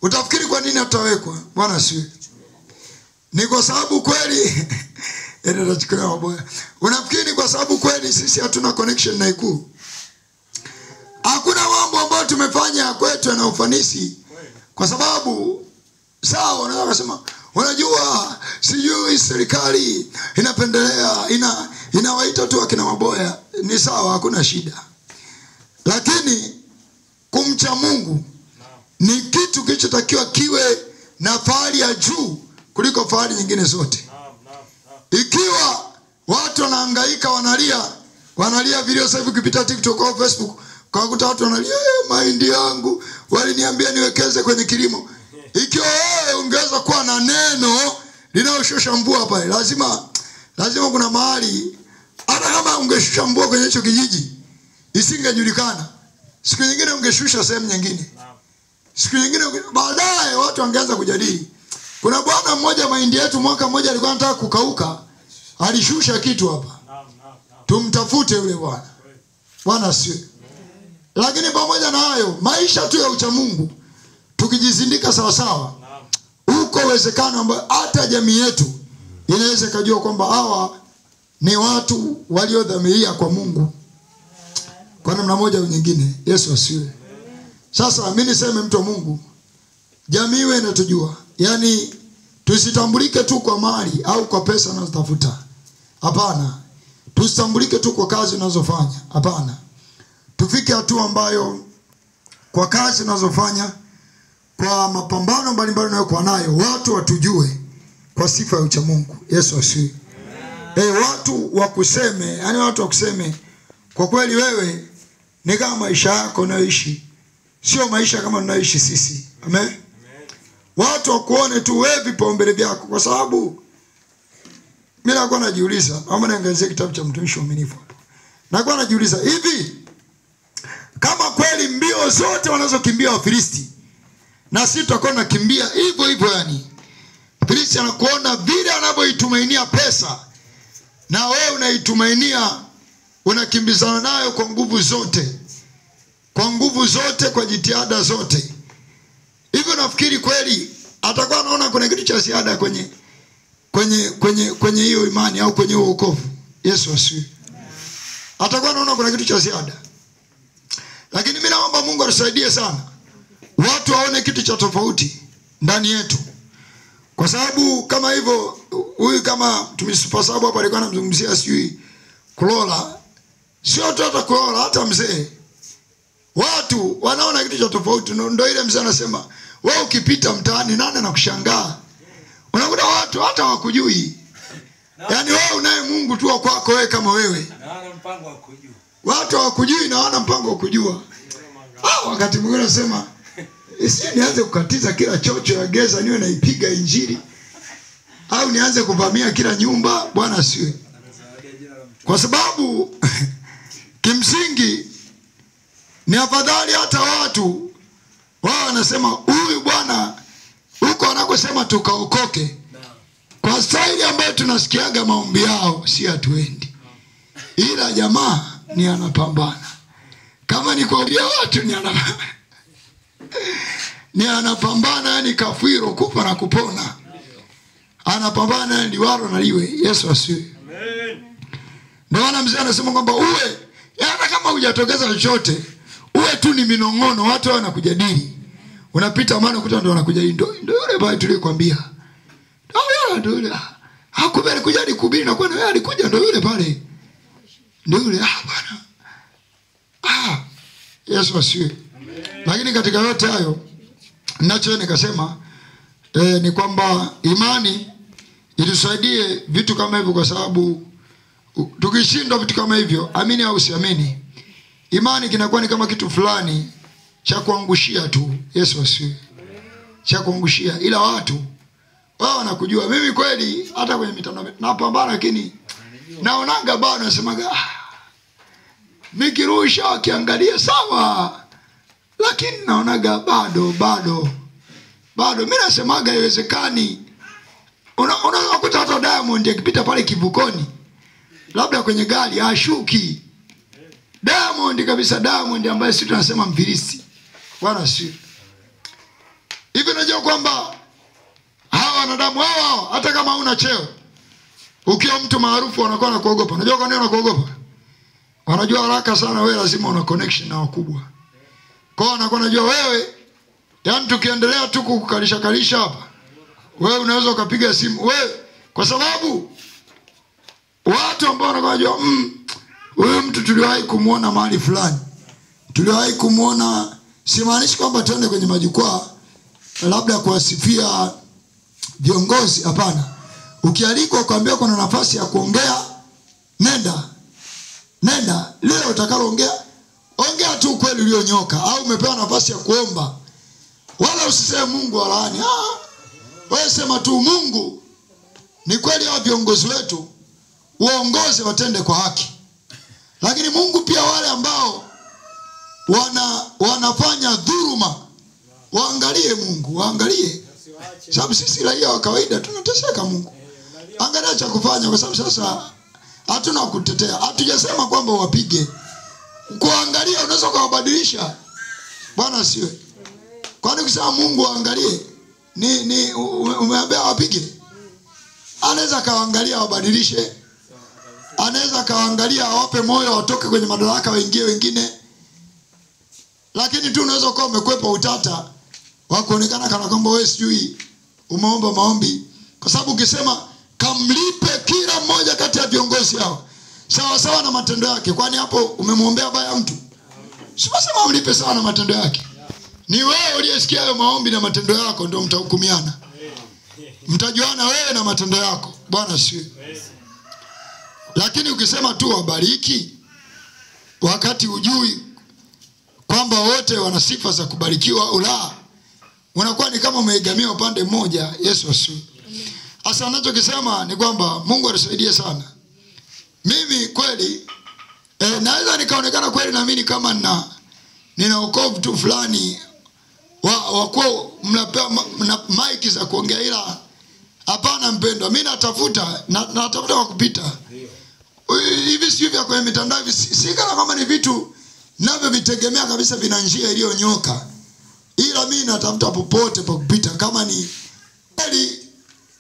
Utafikiri kwa nini tutawekwa? Bwana asifiwe. Ni kwa sababu kweli ndio maboya. Unafikiri kwa sababu kweli sisi hatuna connection na Ikulu? Hakuna mambo ambayo tumefanya kwetu na ufanisi. Kwa sababu sawa, unaweza kusema unajua sijui serikali inapendelea inawaita tu akina maboya. Ni sawa, hakuna shida. Lakini kumcha Mungu ni kitu kilichotakiwa kiwe na fahari ya juu kuliko fahari nyingine zote. Ikiwa watu wanahangaika wanalia video sasa hivi ukipita TikTok au Facebook, kwa kuta watu wanalia mahindi yangu waliniambia niwekeze kwenye kilimo. Ikiwa wewe ungeweza kuwa na neno linaloshusha mvua pale, lazima kuna mahali, hata kama ungeshusha mvua kwenye hicho kijiji isingejulikana, siku nyingine ungeshusha sehemu nyingine. Siku nyingine baadaye watu wangeanza kujadili. Kuna bwana mmoja mahindi yetu mwaka mmoja alikuwa anataka kukauka, alishusha kitu hapa. Tumtafute yule bwana. Bwana sio. Lakini pamoja na hayo, maisha tu ya ucha Mungu tukijizindika sawa sawa, uko uwezekano ambao hata jamii yetu inaweza kujua kwamba hawa ni watu waliodhamiria kwa Mungu kwa namna moja au nyingine. Yesu asifiwe. Sasa mimi niseme mtu wa Mungu, jamii wewe inatujua. Yaani tusitambulike tu kwa mali au kwa pesa unazotafuta. Hapana. Tusitambulike tu kwa kazi unazofanya. Hapana. Tufike hatua ambayo kwa kazi unazofanya, kwa mapambano mbalimbali unayokuwa nayo, watu watujue kwa sifa ya ucha Mungu. Yesu asifiwe. Watu wakuseme, yani watu wakuseme kwa kweli wewe ni kama maisha yako unayoishi sio maisha kama tunaishi sisi. Amen. Watu wakuone tu wewe vipaumbele vyako, kwa sababu mimi nakuwa najiuliza, ama naangalia kitabu cha mtumishi mwaminifu. Nakuwa najiuliza hivi, kama kweli mbio zote wanazokimbia Wafilisti na sisi tutakuwa tunakimbia hivyo hivyo, yani Filisti anakuona vile anavyoitumainia pesa, na wewe unaitumainia, unakimbizana nayo kwa nguvu zote. Kwa nguvu zote, kwa jitihada zote. Hivyo nafikiri kweli atakuwa anaona kuna kitu cha ziada kwenye hiyo imani au kwenye huo wokovu. Yesu asifiwe. Atakuwa anaona kuna kitu cha ziada. Lakini mimi naomba Mungu atusaidie sana, watu waone kitu cha tofauti ndani yetu. Kwa sababu kama hivyo, huyu kama tumisupa sababu hapa alikuwa anamzungumzia sijui Kulola. Sio tu hata Kulola, hata mzee. Watu wanaona kitu cha tofauti. Ndio ile mzee anasema, wewe ukipita mtaani nani anakushangaa? Unakuta watu hata hawakujui. Yaani wewe unaye Mungu tu kwako wewe kama wewe. Hawana mpango wa kujua. Watu hawakujui na hawana mpango wa kujua. Wakati mwingine nasema, nianze kukatiza kila chocho ya geza niwe naipiga injili, au nianze kuvamia kila nyumba. Bwana asiwe. Kwa sababu kimsingi ni afadhali hata watu wao wanasema huyu bwana huko anakosema tukaokoke, kwa staili ambayo tunasikiaga maombi yao si hatuendi, ila jamaa ni anapambana. Kama ni kuambia watu ni anapambana, yani Kafwiro kufa na kupona. Anapambana liwalo na liwe. Yesu asiwe. Amen. Ndio maana mzee anasema kwamba uwe hata kama hujatokeza chochote, uwe tu ni minongono, watu wanakujadili. Unapita maana kuta ndio wanakujadili. Ndio yule bali tulikwambia. Ndio yule. Hakubali kujadili kubiri na kwani wewe alikuja ndio yule pale. Ndio yule bwana. Yesu asiwe. Lakini katika yote hayo ninacho nikasema ni kwamba imani itusaidie vitu kama hivyo, kwa sababu tukishindwa vitu kama hivyo, amini au usiamini, imani kinakuwa ni kama kitu fulani cha kuangushia tu. Yesu asiwe. Cha kuangushia, ila watu wao wanakujua. Mimi kweli hata kwenye mitandao napambana, lakini naonaga bado nasemaga mikirusha wakiangalia sawa, lakini naonaga bado mimi nasemaga haiwezekani. Unakuta hata Diamond akipita pale kivukoni labda kwenye gari ashuki. Diamond kabisa, Diamond ambaye sisi tunasema mfilisi. Bwana si hivi. Unajua kwamba hawa wanadamu hao hata kama una cheo, ukiwa mtu maarufu wanakuwa na kuogopa. Unajua kwa nini wanakuogopa? Wanajua haraka sana wewe lazima una connection na wakubwa. Kwa hiyo wanakuwa wanajua wewe, yani tukiendelea tu kukalisha hapa, wewe unaweza ukapiga simu wewe, kwa sababu watu ambao wanajua wewe mtu tuliwahi kumuona mahali fulani, tuliwahi kumuona. Simaanishi kwamba tuende kwenye majukwaa labda kuwasifia viongozi, hapana. Ukialikwa ukaambia kuna nafasi ya kuongea, nenda leo utakaloongea, ongea tu kweli ulionyoka. Au umepewa nafasi ya kuomba, wala usiseme Mungu alaani. Wewe sema tu Mungu, ni kweli hao viongozi wetu uongoze watende kwa haki. Lakini Mungu pia wale ambao wanafanya dhuluma, waangalie Mungu, waangalie. Sababu sisi raia wa kawaida tunateseka. Mungu angalia cha kufanya, kwa sababu sasa hatuna kutetea. Hatujasema kwamba wapige. Kuangalia unaweza kuwabadilisha. Bwana siwe. Kwani ukisema Mungu angalie, ni umeambia wapige? Anaweza kaangalia wabadilishe. Anaweza kaangalia awape moyo watoke kwenye madaraka waingie wengine. Lakini tu unaweza kuwa umekwepa utata wa kuonekana kana kwamba wewe sijui umeomba maombi. Kwa sababu ukisema kamlipe kila mmoja kati ya viongozi hao sawa sawa na matendo yake, kwani hapo umemwombea baya mtu? Sema mlipe sawa na matendo yake. Ni wewe uliyesikia hayo maombi na matendo yako ndio mtahukumiana. Mtajuana wewe na matendo yako. Bwana siwe. Lakini ukisema tu wabariki, wakati ujui kwamba wote wana sifa za kubarikiwa au la, unakuwa ni kama umeegamia upande mmoja. Yesu asiwe. Hasa ninachokisema ni kwamba Mungu atusaidie sana. Mimi kweli naweza nikaonekana kweli na mimi kama nina wokovu tu fulani kwa mnapewa mic za kuongea, ila hapana mpendwa, mimi natafuta wa kupita. Hivi sio vya kwenye mitandao hivi, si kana kama ni vitu navyo vitegemea kabisa vina njia iliyonyoka, ila mimi natafuta popote pa kupita. Kama ni kweli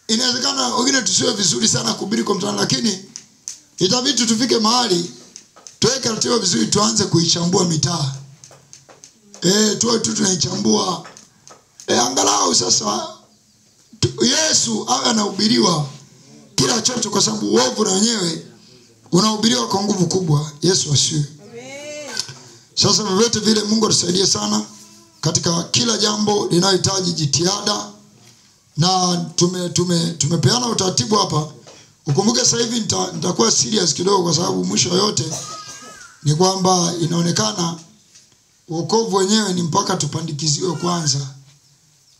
inawezekana wengine tusiwe vizuri sana kuhubiri kwa mtandao, lakini itabidi tufike mahali tuweke ratiba vizuri, tuanze kuichambua mitaa. Tuwe tu tunaichambua. Angalau sasa Yesu awe anahubiriwa kila chocho, kwa sababu uovu na wenyewe unahubiriwa kwa nguvu kubwa. Yesu asiwe. Sasa vyovyote vile Mungu atusaidie sana katika kila jambo linalohitaji jitihada, na tumepeana utaratibu hapa. Ukumbuke sasa hivi nitakuwa serious kidogo, kwa sababu mwisho yote ni kwamba inaonekana wokovu wenyewe ni mpaka tupandikiziwe kwanza.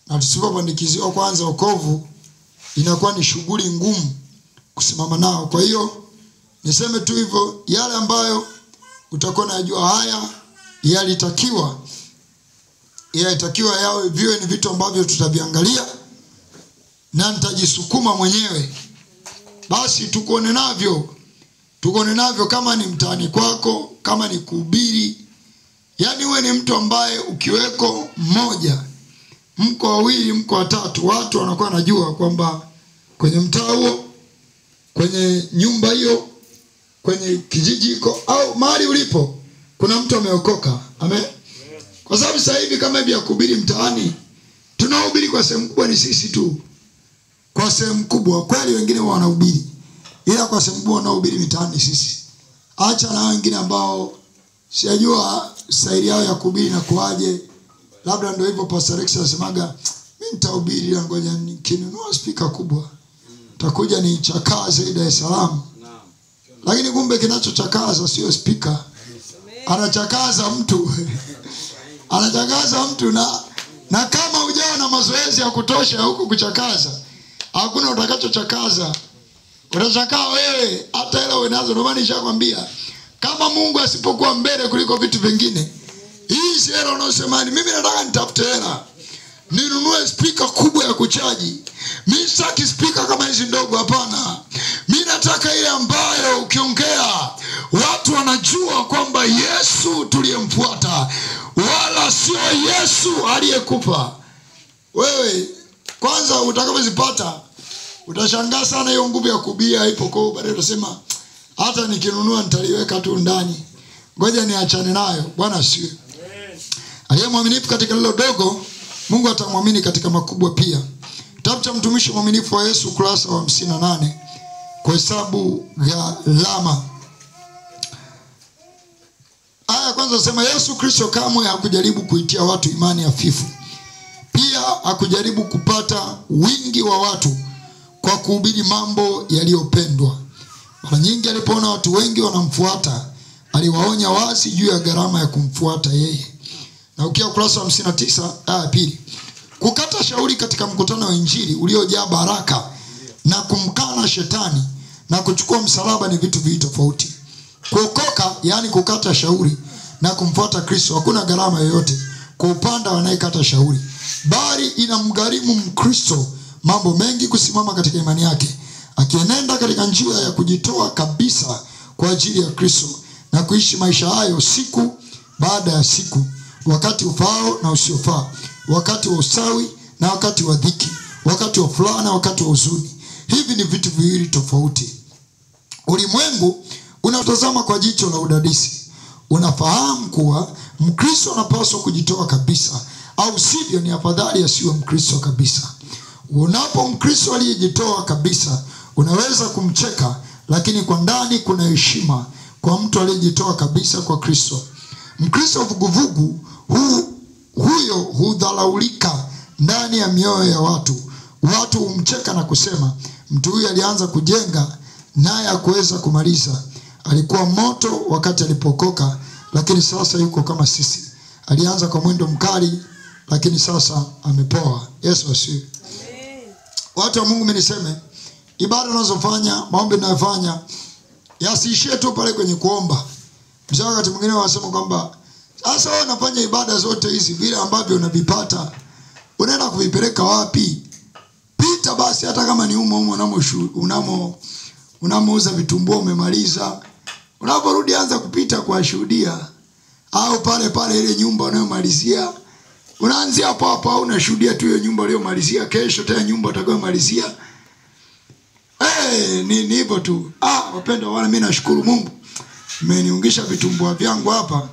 Na tusipopandikiziwa kwanza wokovu, inakuwa ni shughuli ngumu kusimama nao. Kwa hiyo niseme tu hivyo, yale ambayo utakuwa unajua haya yalitakiwa yawe viwe ni vitu ambavyo tutaviangalia na nitajisukuma mwenyewe. Basi tukuone navyo kama ni mtaani kwako, kama ni kuhubiri, Yaani wewe ni mtu ambaye ukiweko mmoja, mko wawili, mko watatu, watu wanakuwa wanajua kwamba kwenye mtaa huo, kwenye nyumba hiyo, kwenye kijiji hiko au mahali ulipo kuna mtu ameokoka. Amen. Kwa sababu sasa hivi kama hivi ya kuhubiri mtaani, tunahubiri kwa sehemu kubwa ni sisi tu. Kwa sehemu kubwa kweli wengine wanahubiri, ila kwa sehemu kubwa wanahubiri mitaani sisi. Acha na wengine ambao sijajua staili yao ya kuhubiri na kuaje. Labda ndio hivyo Pastor Rex anasemaga, mimi nitahubiri ila ngoja nikinunua speaker kubwa takuja ni chakaze Dar es Salaam. Lakini kumbe kinachochakaza sio speaker. Anachakaza mtu. Anachakaza mtu na kama hujawa na mazoezi ya kutosha huko kuchakaza, hakuna utakachochakaza. Utachakaa wewe hata hela unazo. Ndio maana nishakwambia kama Mungu asipokuwa mbele kuliko vitu vingine, hii si hela unaosema mimi nataka nitafute hela ninunue speaker kubwa ya kuchaji. Mimi sitaki speaker kama hizi ndogo, hapana. Mimi nataka ile ambayo ukiongea watu wanajua kwamba Yesu tuliyemfuata, wala sio Yesu aliyekufa. Wewe kwanza utakapozipata utashangaa sana hiyo nguvu ya kuhubiri ipo kwa baadaye utasema hata nikinunua nitaliweka tu ndani. Ngoja niachane nayo. Bwana asifiwe. Aliye mwaminifu katika lilo dogo, Mungu atamwamini katika makubwa pia. Kitabu cha mtumishi mwaminifu wa Yesu kurasa wa 58 kwa hesabu ya lama. Aya kwanza nasema Yesu Kristo kamwe hakujaribu kuitia watu imani hafifu. Pia hakujaribu kupata wingi wa watu kwa kuhubiri mambo yaliyopendwa. Mara nyingi alipoona watu wengi wanamfuata, aliwaonya wazi juu ya gharama ya kumfuata yeye. Na ukia ukurasa wa 59 aya pili. Kukata shauri katika mkutano wa Injili uliojaa baraka na kumkana shetani na kuchukua msalaba ni vitu viwili tofauti. Kuokoka yani kukata shauri na kumfuata Kristo hakuna gharama yoyote kwa upande anayekata shauri, bali inamgharimu Mkristo mambo mengi kusimama katika imani yake, akienenda katika njia ya kujitoa kabisa kwa ajili ya Kristo na kuishi maisha hayo siku baada ya siku, wakati ufao na usiofaa, wakati wa usawi na wakati wa dhiki, wakati wa furaha na wakati wa huzuni. Hivi ni vitu viwili tofauti. Ulimwengu unatazama kwa jicho la udadisi. Unafahamu kuwa Mkristo anapaswa kujitoa kabisa, au sivyo ni afadhali asiwe Mkristo kabisa. Unapo Mkristo aliyejitoa kabisa, unaweza kumcheka, lakini kwa ndani kuna heshima kwa mtu aliyejitoa kabisa kwa Kristo. Mkristo vuguvugu huyo hudhalaulika ndani ya mioyo ya watu. Watu humcheka na kusema, mtu huyu alianza kujenga naye hakuweza kumaliza. Alikuwa moto wakati alipokoka, lakini sasa yuko kama sisi. Alianza kwa mwendo mkali, lakini sasa amepoa. Yesu asifiwe. Watu wa Mungu, mimi niseme ibada unazofanya, maombi unayofanya yasiishie tu pale kwenye kuomba. Mzee wakati mwingine wanasema kwamba sasa wewe unafanya ibada zote hizi, vile ambavyo unavipata unaenda kuvipeleka wapi? Pita basi, hata kama ni unamouza vitumbua umemaliza, unaporudi anza kupita kwa shuhudia, au pale ile nyumba unayomalizia unaanzia hapo hapo, au unashuhudia tu hiyo nyumba uliyomalizia, kesho tena nyumba utakayomalizia. Ni hivyo tu. Wapendwa wana, mimi nashukuru Mungu mmeniungisha vitumbua vyangu hapa.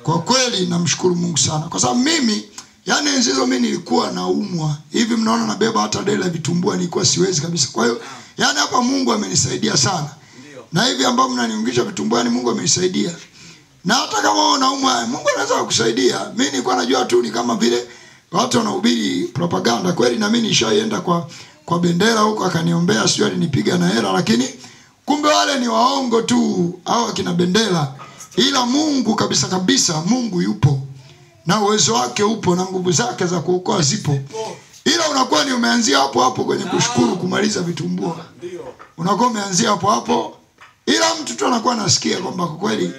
Kwa kweli namshukuru Mungu sana, kwa sababu mimi yani nzizo mimi nilikuwa naumwa hivi, mnaona nabeba hata dela vitumbua, nilikuwa siwezi kabisa. Kwa hiyo yani hapa Mungu amenisaidia sana. Na hivi ambao mnaniungisha vitumbua ni Mungu amenisaidia. Na hata kama unaumwa Mungu anaweza kukusaidia. Mimi nilikuwa najua tu ni kama vile watu wanahubiri propaganda. Kweli na mimi nishaenda kwa bendera huko akaniombea, sio alinipiga na hela, lakini kumbe wale ni waongo tu au akina bendera. Ila Mungu kabisa kabisa, Mungu yupo na uwezo wake upo na nguvu zake za kuokoa zipo. Ila unakuwa ni umeanzia hapo hapo kwenye kushukuru kumaliza vitumbua. Unakuwa umeanzia hapo hapo. Ila mtu tu anakuwa anasikia kwamba kwa kweli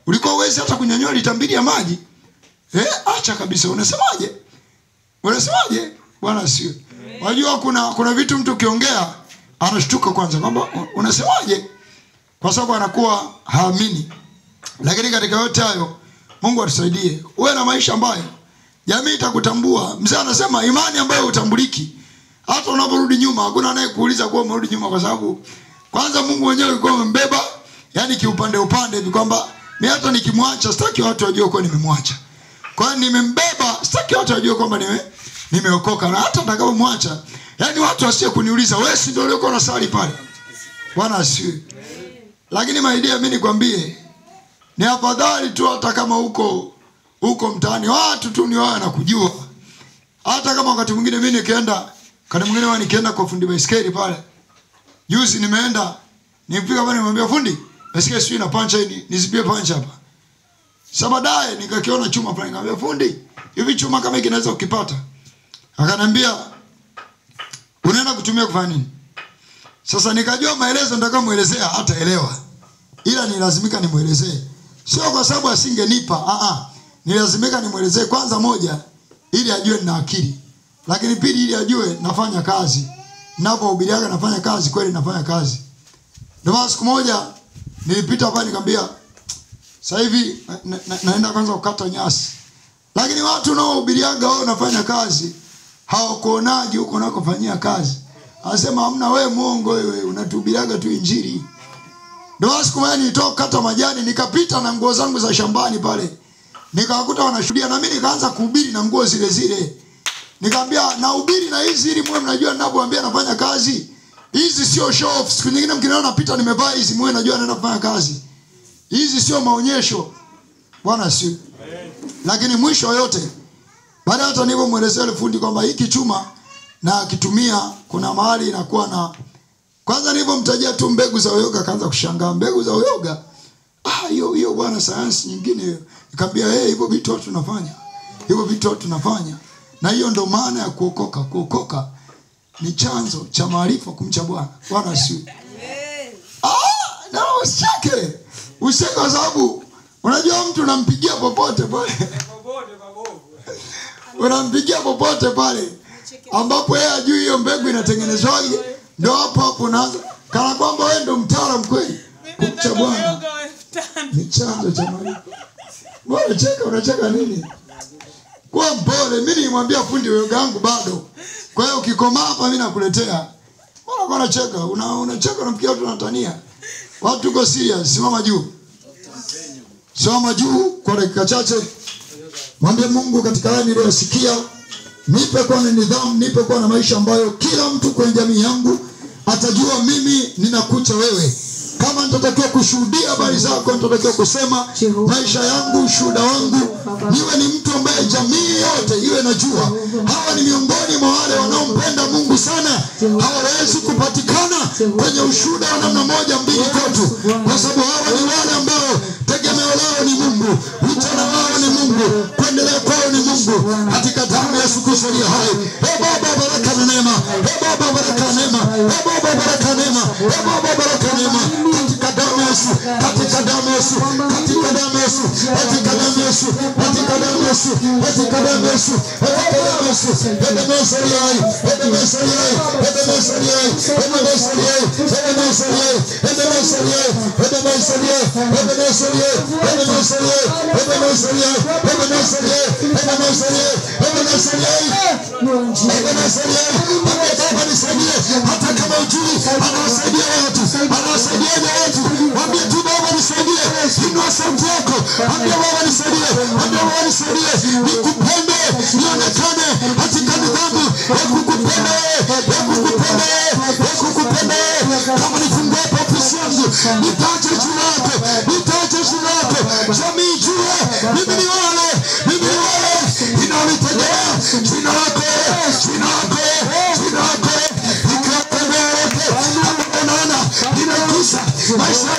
ulikuwa uwezi hata kunyanyua lita 2 ya maji. Acha kabisa. Unasemaje? Bwana sio. Unajua kuna vitu mtu ukiongea anashtuka kwanza kwamba unasemaje? Kwa sababu anakuwa haamini. Lakini katika yote hayo Mungu atusaidie uwe na maisha ambayo jamii itakutambua. Mzee anasema imani ambayo hutambuliki, hata unaporudi nyuma hakuna anayekuuliza kwa umerudi nyuma, kwa sababu kwanza Mungu mwenyewe alikuwa amembeba, yani kiupande upande hivi kwamba mimi hata nikimwacha sitaki watu wajue kwa nimemwacha. Kwa hiyo nimembeba, sitaki watu wajue kwamba nimeokoka, na hata nitakapomwacha yani watu wasije kuniuliza wewe si ndio uliokuwa unasali pale. Bwana asifiwe. Lakini maidia, mimi nikwambie ni afadhali tu hata kama huko mtaani watu tu ni wao wanakujua. Hata kama wakati mwingine mimi nikienda kwa fundi baiskeli pale. Juzi nimeenda nifika pale nimwambia fundi, baiskeli sio ina pancha hii, nizipie pancha hapa. Sasa baadaye nikakiona chuma pale, nikamwambia fundi, hivi chuma kama hiki kinaweza ukipata? Akaniambia unaenda kutumia kufanya nini? Sasa nikajua maelezo nitakayomuelezea hataelewa, ila nilazimika nimuelezee. Sio kwa sababu asingenipa, nilazimika nimuelezee kwanza, moja ili ajue nina akili, lakini pili ili ajue nafanya kazi. Ninapohubiriaga nafanya kazi, kweli nafanya kazi. Ndio maana siku moja nilipita pale nikamwambia sasa hivi naenda kwanza kukata nyasi. Lakini watu unaohubiriaga wao nafanya kazi hawakuonaje huko unakofanyia kazi. Anasema hamna, wewe muongo wewe, unatuhubiriaga tu injili. Ndio maana siku moja nilitoka kata majani, nikapita na nguo zangu za shambani pale. Nikawakuta wanashuhudia, na mimi nikaanza kuhubiri na nguo zile zile. Nikamwambia nahubiri na hizi ili mwe mnajua ninapoambia nafanya kazi. Hizi sio show off. Siku nyingine mkiniona napita nimevaa hizi mwe najua naenda kufanya kazi. Hizi sio maonyesho. Bwana sio. Lakini mwisho yote baada hata nilipomuelezea yule fundi kwamba hiki chuma na kitumia kuna mahali inakuwa na, kwanza nilipomtajia tu mbegu za uyoga akaanza kushangaa. Mbegu za uyoga? Hiyo bwana sayansi nyingine hiyo. Nikamwambia hivyo vitu watu tunafanya. Hivyo vitu watu tunafanya. Na hiyo ndo maana ya kuokoka. Kuokoka ni chanzo cha maarifa kumcha Bwana. Bwana asifiwe. Na usicheke. Usicheke kwa sababu unajua mtu unampigia popote pale. Unampigia popote pale ambapo yeye ajui hiyo mbegu inatengenezwaje. Ndio hapo unaanza kana kwamba wewe ndio mtaalamu kweli. Kumcha Bwana ni chanzo cha maarifa. Unacheka nini? Kwa mpole, mimi nimwambia fundi uyoga wangu bado. Kwa hiyo ukikomaa hapa mimi nakuletea. Mbona unacheka? Unacheka unampigia watu wanatania. Watu tuko serious, simama juu. Simama juu kwa dakika chache. Mwambie Mungu katika haya niliyosikia, nipe kwa nidhamu, nipe kwa na maisha ambayo kila mtu kwenye jamii yangu atajua mimi ninakucha wewe. Kama nitatakiwa kushuhudia habari zako, nitatakiwa kusema maisha yangu, ushuhuda wangu, niwe ni mtu ambaye jamii yote iwe najua hawa ni miongoni mwa wale wanaompenda Mungu sana. Hawawezi kupatikana kwenye ushuhuda wa namna moja mbili tatu, kwa sababu hawa ni wale ambao tegemeo lao ni Mungu, utana wao ni Mungu, kuendelea kwao ni Mungu. Katika damu ya Yesu Kristo aliye hai, Baba baraka na neema, Baba baraka na neema, Baba baraka na neema, Baba baraka na neema. Katika damu ya Yesu, katika damu ya Yesu, katika damu ya Yesu, katika damu ya Yesu, katika damu ya Yesu, katika damu ya Yesu, katika damu ya Yesu. Baba msaliai, Baba msaliai, Baba msaliai, Baba msaliai, Baba msaliai, Baba msaliai, Baba msaliai, Baba msaliai, Baba msaliai, Baba msaliai, Baba msaliai, Baba msaliai, Baba msaliai, Baba msaliai. Baba nisaidie, hata kama ujui anawasaidia watu, anawasaidia watu. Mwambie tu Baba nisaidie, inua sauti yako, mwambie Baba nisaidie, mwambie Baba nisaidie, nikupende, nionekane katika nidhamu ya kukupenda, ya kukupenda, ya kukupenda. Kama nifungue ofisi yangu, nitaje jina lako, nitaje jina lako, jamii jua mimi ni wale, mimi ni wale inaonitegemea jina lako, jina lako, jina lako. Nikapenda wote, unaona inagusa maisha